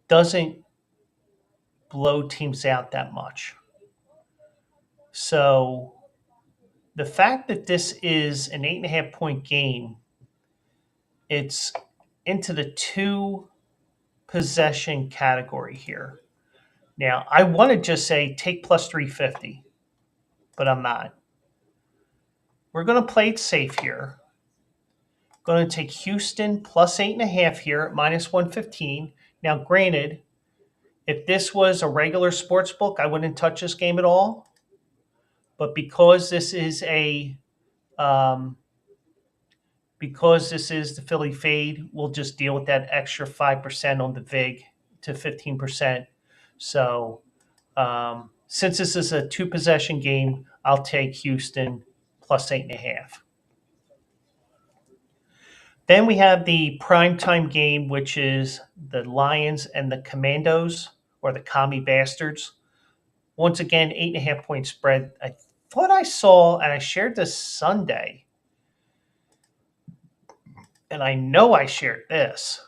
doesn't blow teams out that much. So the fact that this is an 8.5 point game, it's into the two possession category here. Now, I want to just say take plus 350, but I'm not. We're going to play it safe here. Going to take Houston plus 8.5 here at minus 115. Now, granted, if this was a regular sports book, I wouldn't touch this game at all. But um, because this is the Philly Fade, we'll just deal with that extra 5% on the VIG to 15%. So since this is a two possession game, I'll take Houston plus 8.5. Then we have the primetime game, which is the Lions and the Commandos, or the Commie Bastards. Once again, 8.5 point spread. I thought I saw, and I shared this Sunday, and I know I shared this.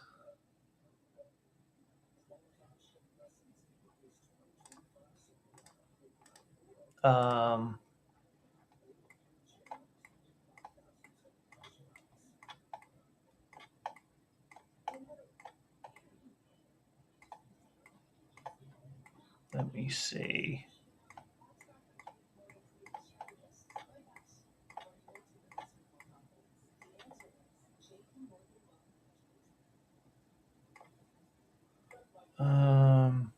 Um, let me see. Um,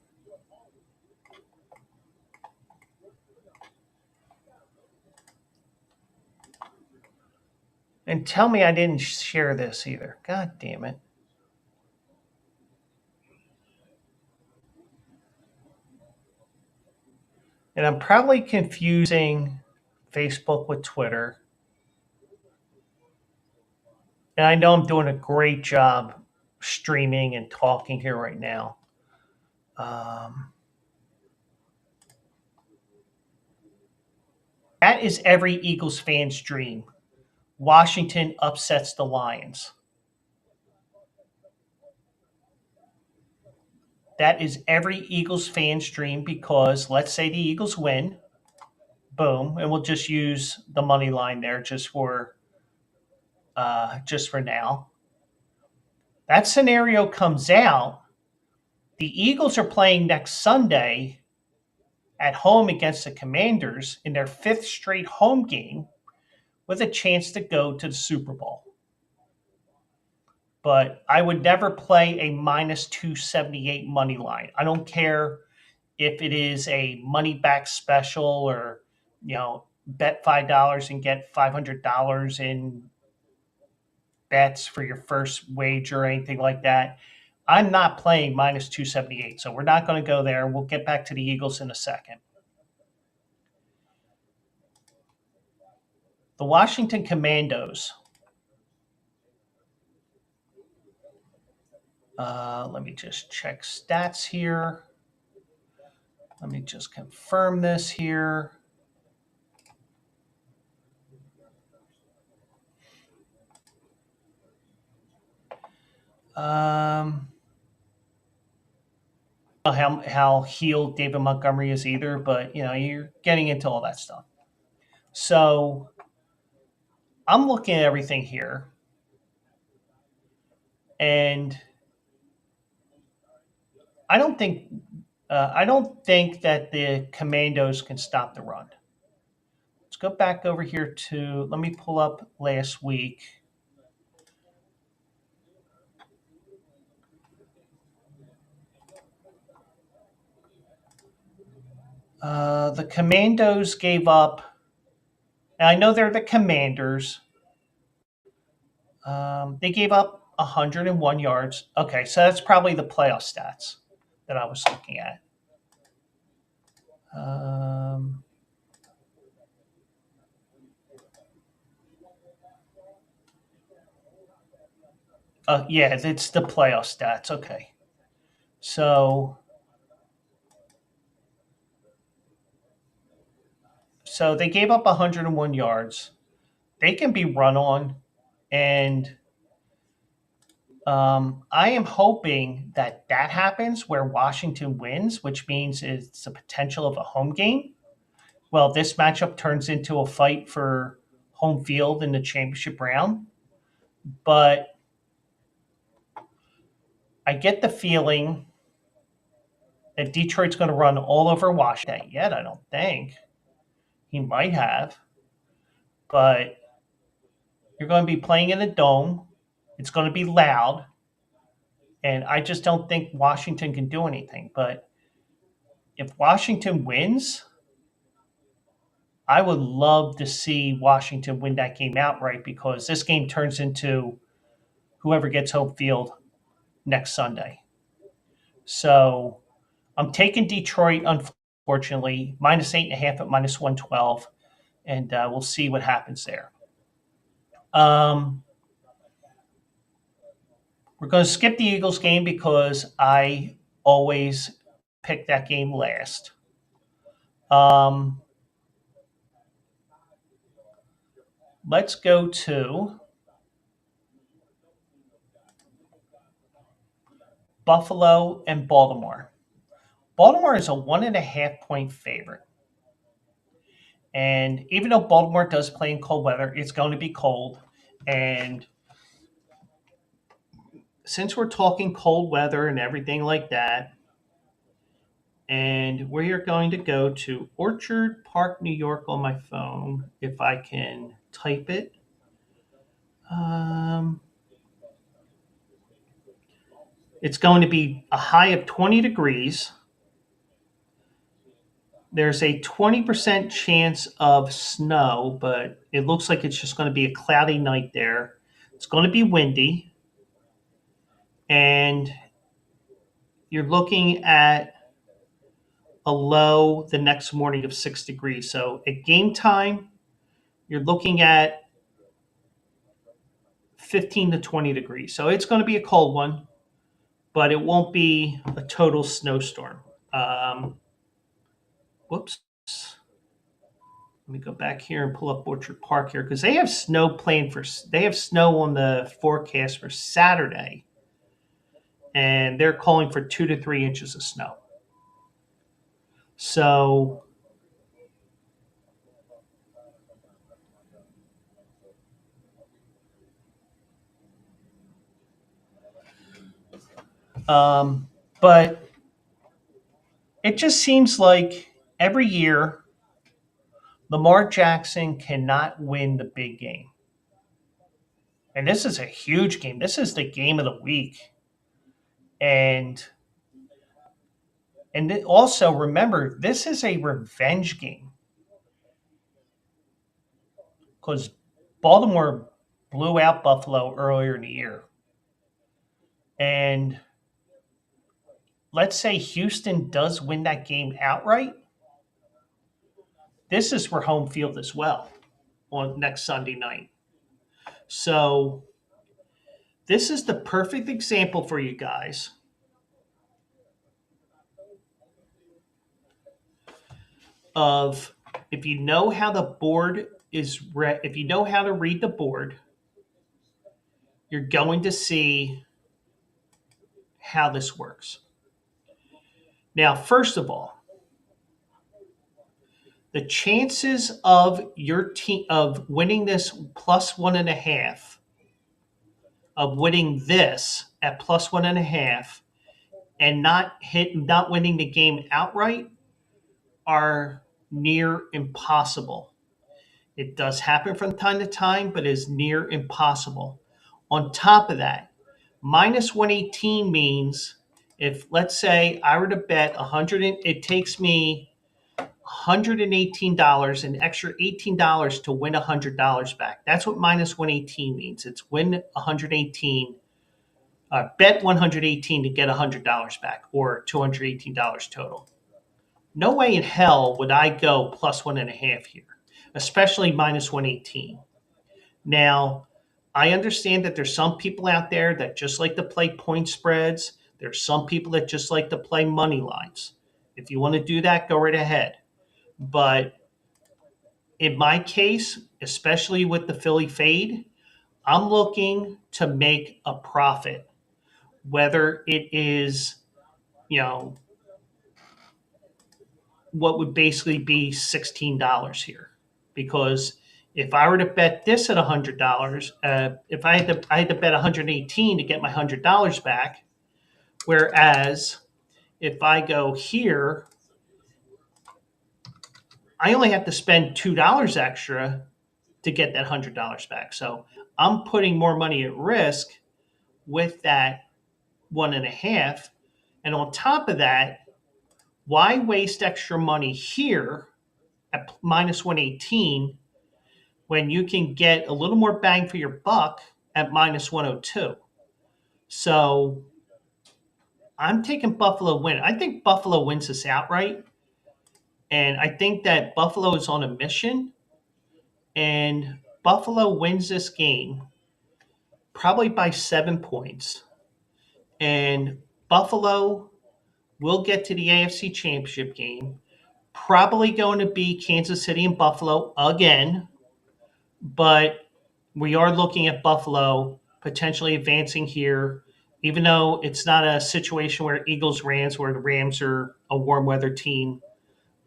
and tell me I didn't share this either. God damn it. And I'm probably confusing Facebook with Twitter. And I know I'm doing a great job streaming and talking here right now. That is every Eagles fan's dream. Washington upsets the Lions. That is every Eagles fan's dream because let's say the Eagles win, boom, and we'll just use the money line there just for now. That scenario comes out. The Eagles are playing next Sunday at home against the Commanders in their fifth straight home game with a chance to go to the Super Bowl. But I would never play a minus 278 money line. I don't care if it is a money back special or, bet $5 and get $500 in bets for your first wager or anything like that. I'm not playing minus 278, so we're not going to go there. We'll get back to the Eagles in a second. The Washington Commandos. Let me just check stats here. Let me just confirm this here. How healed David Montgomery is either, but you're getting into all that stuff. So I'm looking at everything here, and I don't think that the Commandos can stop the run. Let's go back over here to. Let me pull up last week. The Commandos gave up. And I know they're the Commanders. They gave up 101 yards. Okay, so that's probably the playoff stats that I was looking at. Yeah, it's the playoff stats. Okay, so they gave up 101 yards. They can be run on, and I am hoping that happens where Washington wins, which means it's the potential of a home game. Well, this matchup turns into a fight for home field in the championship round. But I get the feeling that Detroit's going to run all over Washington. Yet, I don't think. He might have. But you're going to be playing in a dome. It's going to be loud. And I just don't think Washington can do anything. But if Washington wins, I would love to see Washington win that game outright, because this game turns into whoever gets home field next Sunday. So I'm taking Detroit, unfortunately, minus 8.5 at minus 112, and we'll see what happens there. We're going to skip the Eagles game because I always pick that game last. Let's go to Buffalo and Baltimore. Baltimore is a 1.5-point favorite. And even though Baltimore does play in cold weather, it's going to be cold. And since we're talking cold weather and everything like that, and we are going to go to Orchard Park, New York on my phone, if I can type it. It's going to be a high of 20 degrees. There's a 20% chance of snow, but it looks like it's just going to be a cloudy night there. It's going to be windy. And you're looking at a low the next morning of 6 degrees. So at game time, you're looking at 15 to 20 degrees. So it's going to be a cold one, but it won't be a total snowstorm. Whoops. Let me go back here and pull up Orchard Park here, because they have snow they have snow on the forecast for Saturday, and they're calling for 2 to 3 inches of snow. So but it just seems like every year Lamar Jackson cannot win the big game. And this is a huge game. This is the game of the week. And also remember, this is a revenge game. because Baltimore blew out Buffalo earlier in the year. And let's say Houston does win that game outright. This is for home field as well on next Sunday night. So this is the perfect example for you guys of if you know how the board is if you know how to read the board, you're going to see how this works. Now, first of all, the chances of your team of winning this +1.5, of winning this at +1.5, and not winning the game outright are near impossible. It does happen from time to time, but is near impossible. On top of that, -118 means if, let's say, I were to bet 100, it takes me $118, an extra $18 to win $100 back. That's what -118 means. It's win 118, bet 118 to get $100 back, or $218 total. No way in hell would I go +1.5 here, especially -118. Now, I understand that there's some people out there that just like to play point spreads. There's some people that just like to play money lines. If you want to do that, go right ahead. But in my case, especially with the Philly Phade, I'm looking to make a profit, whether it is, you know, what would basically be $16 here. Because if I were to bet this at $100, if I had to bet 118 to get my $100 back, whereas if I go here, I only have to spend $2 extra to get that $100 back. So I'm putting more money at risk with that 1.5. And on top of that, why waste extra money here at -118 when you can get a little more bang for your buck at -102? So I'm taking Buffalo win. I think Buffalo wins this outright. And I think that Buffalo is on a mission. And Buffalo wins this game probably by 7 points. And Buffalo will get to the AFC Championship game. Probably going to be Kansas City and Buffalo again. But we are looking at Buffalo potentially advancing here, even though it's not a situation where Eagles Rams, where the Rams are a warm weather team.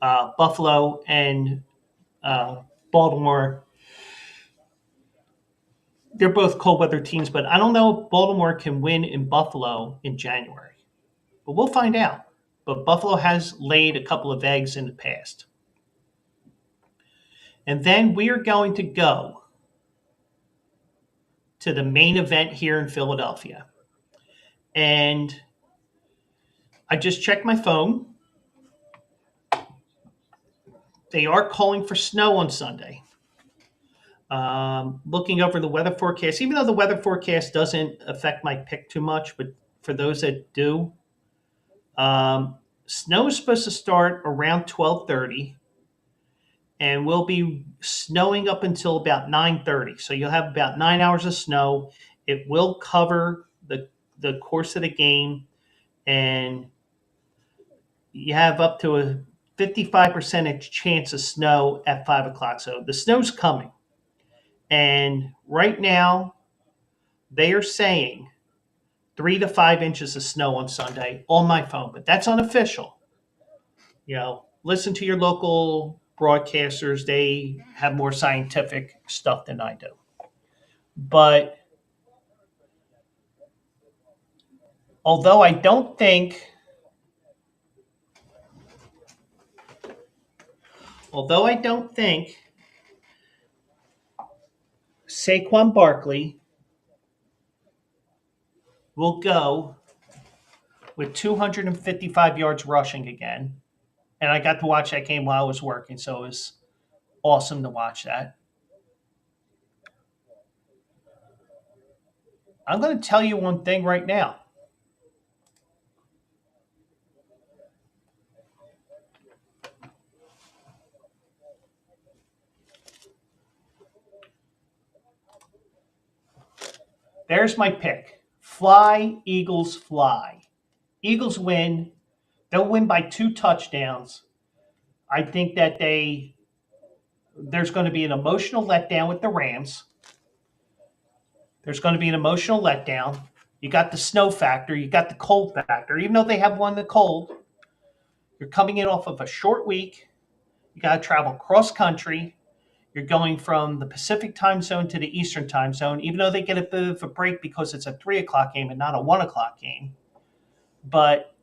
Buffalo and Baltimore, they're both cold weather teams, but I don't know if Baltimore can win in Buffalo in January. But we'll find out. But Buffalo has laid a couple of eggs in the past. And then we are going to go to the main event here in Philadelphia. And I just checked my phone. They are calling for snow on Sunday. Looking over the weather forecast, even though the weather forecast doesn't affect my pick too much, but for those that do, snow is supposed to start around 12:30, and will be snowing up until about 9:30. So you'll have about 9 hours of snow. It will cover the course of the game, and you have up to a 55% chance of snow at 5 o'clock. So the snow's coming. And right now, they are saying 3 to 5 inches of snow on Sunday on my phone, but that's unofficial. Listen to your local broadcasters. They have more scientific stuff than I do. But although I don't think Saquon Barkley will go with 255 yards rushing again. And I got to watch that game while I was working, so it was awesome to watch that. I'm going to tell you one thing right now. There's my pick. Fly, Eagles, fly. Eagles win. They'll win by 2 touchdowns. I think that there's going to be an emotional letdown with the Rams. There's going to be an emotional letdown. You got the snow factor, you got the cold factor. Even though they have won the cold, you're coming in off of a short week. You got to travel cross country. You're going from the Pacific time zone to the Eastern time zone, even though they get a bit of a break because it's a 3 o'clock game and not a 1 o'clock game. But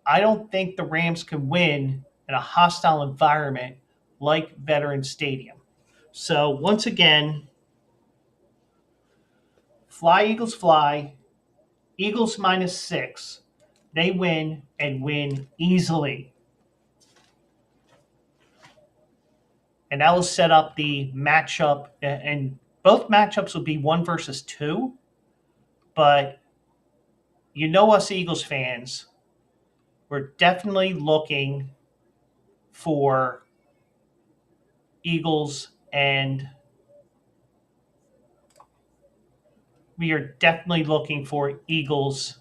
I don't think the Rams can win in a hostile environment like Veterans Stadium. So once again, fly, Eagles, fly. Eagles -6. They win and win easily. And that will set up the matchup. And both matchups will be 1 versus 2. But you know us Eagles fans, we're definitely looking for Eagles, and we are definitely looking for Eagles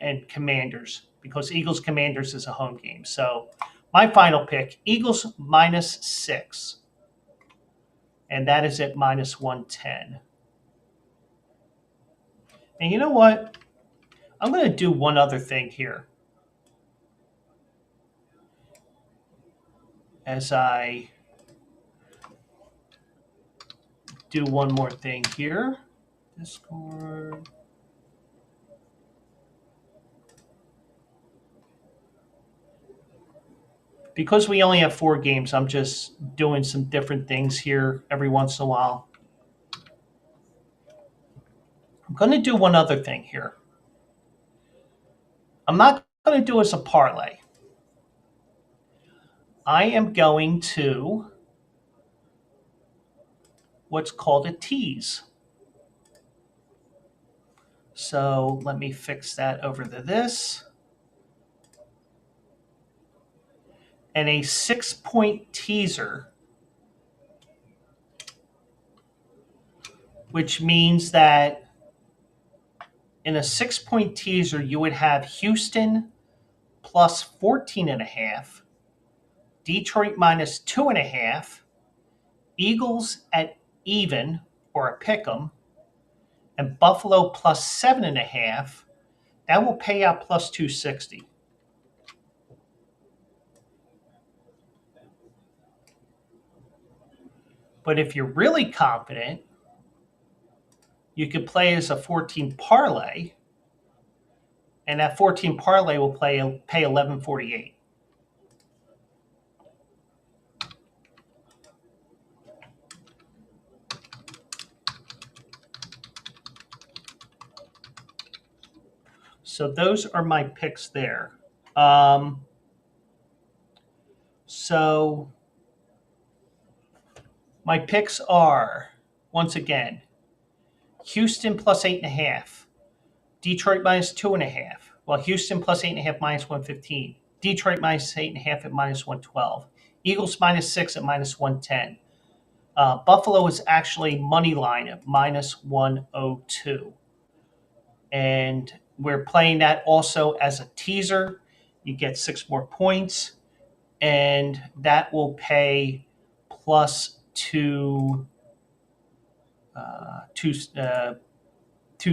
and Commanders because Eagles Commanders is a home game. So my final pick, Eagles -6, and that is at -110. And you know what? I'm going to do one other thing here as I do one more thing here. Discord. Because we only have 4 games, I'm just doing some different things here every once in a while. I'm going to do one other thing here. I'm not going to do as a parlay. I am going to what's called a tease. So let me fix that over to this. And a 6-point teaser, which means that in a 6-point teaser, you would have Houston plus 14.5, Detroit -2.5, Eagles at even or a pick 'em, and Buffalo plus 7.5. That will pay out plus 260. But if you're really confident, you could play as a 14 parlay, and that 14 parlay will pay 1148. So those are my picks there. So my picks are, once again, Houston plus 8.5, Detroit -2.5. Well, Houston plus 8.5 -115. Detroit -8.5 at -112. Eagles -6 at -110. Buffalo is actually money line at -102. And we're playing that also as a teaser. You get 6 more points, and that will pay plus two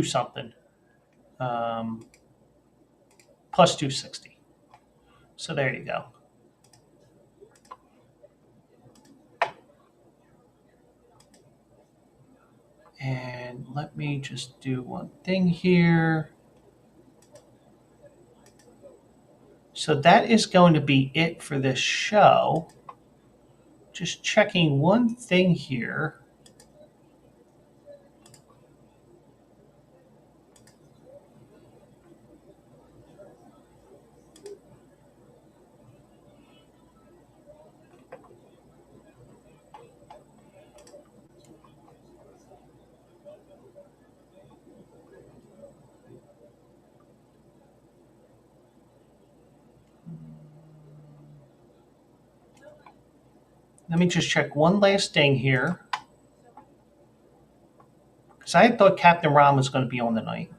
something, plus 260. So there you go. And let me just do one thing here. So that is going to be it for this show. Just checking one thing here. let me just check one last thing here. Because I thought Captain Ron was going to be on tonight.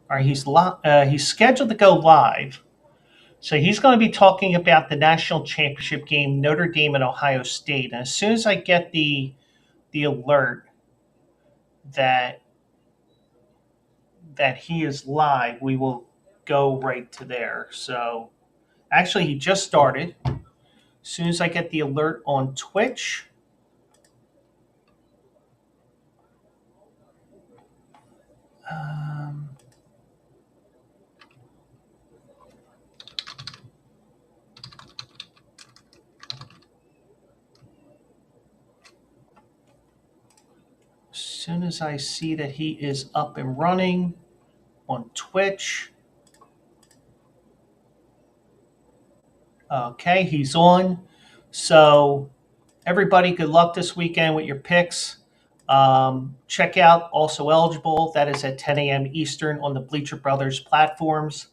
All right, he's scheduled to go live. So he's going to be talking about the national championship game, Notre Dame and Ohio State. And as soon as I get the alert that he is live, we will go right to there. So actually, he just started. As soon as I get the alert on Twitch, um, as soon as I see that he is up and running on Twitch, okay, he's on. So everybody, good luck this weekend with your picks. Check out Also Eligible. That is at 10 a.m. Eastern on the Bleacher Brothers platforms.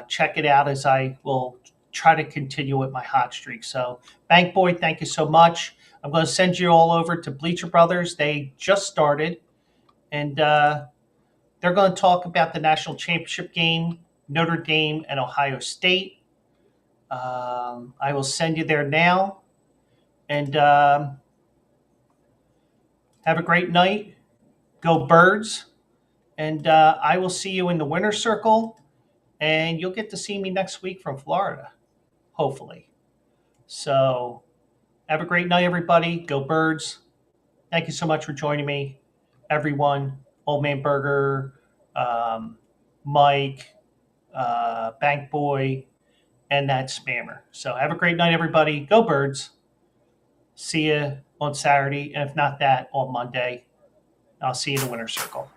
Check it out as I will try to continue with my hot streak. So, Bank Boy, thank you so much. I'm going to send you all over to Bleacher Brothers. They just started, and they're going to talk about the national championship game, Notre Dame and Ohio State. I will send you there now. And have a great night. Go Birds. And I will see you in the winner's circle. And you'll get to see me next week from Florida, hopefully. So have a great night, everybody. Go Birds. Thank you so much for joining me, everyone. Old Man Burger, Mike, Bank Boy, and that spammer. So have a great night, everybody. Go Birds. See you on Saturday. And if not that, on Monday. I'll see you in the winner's circle.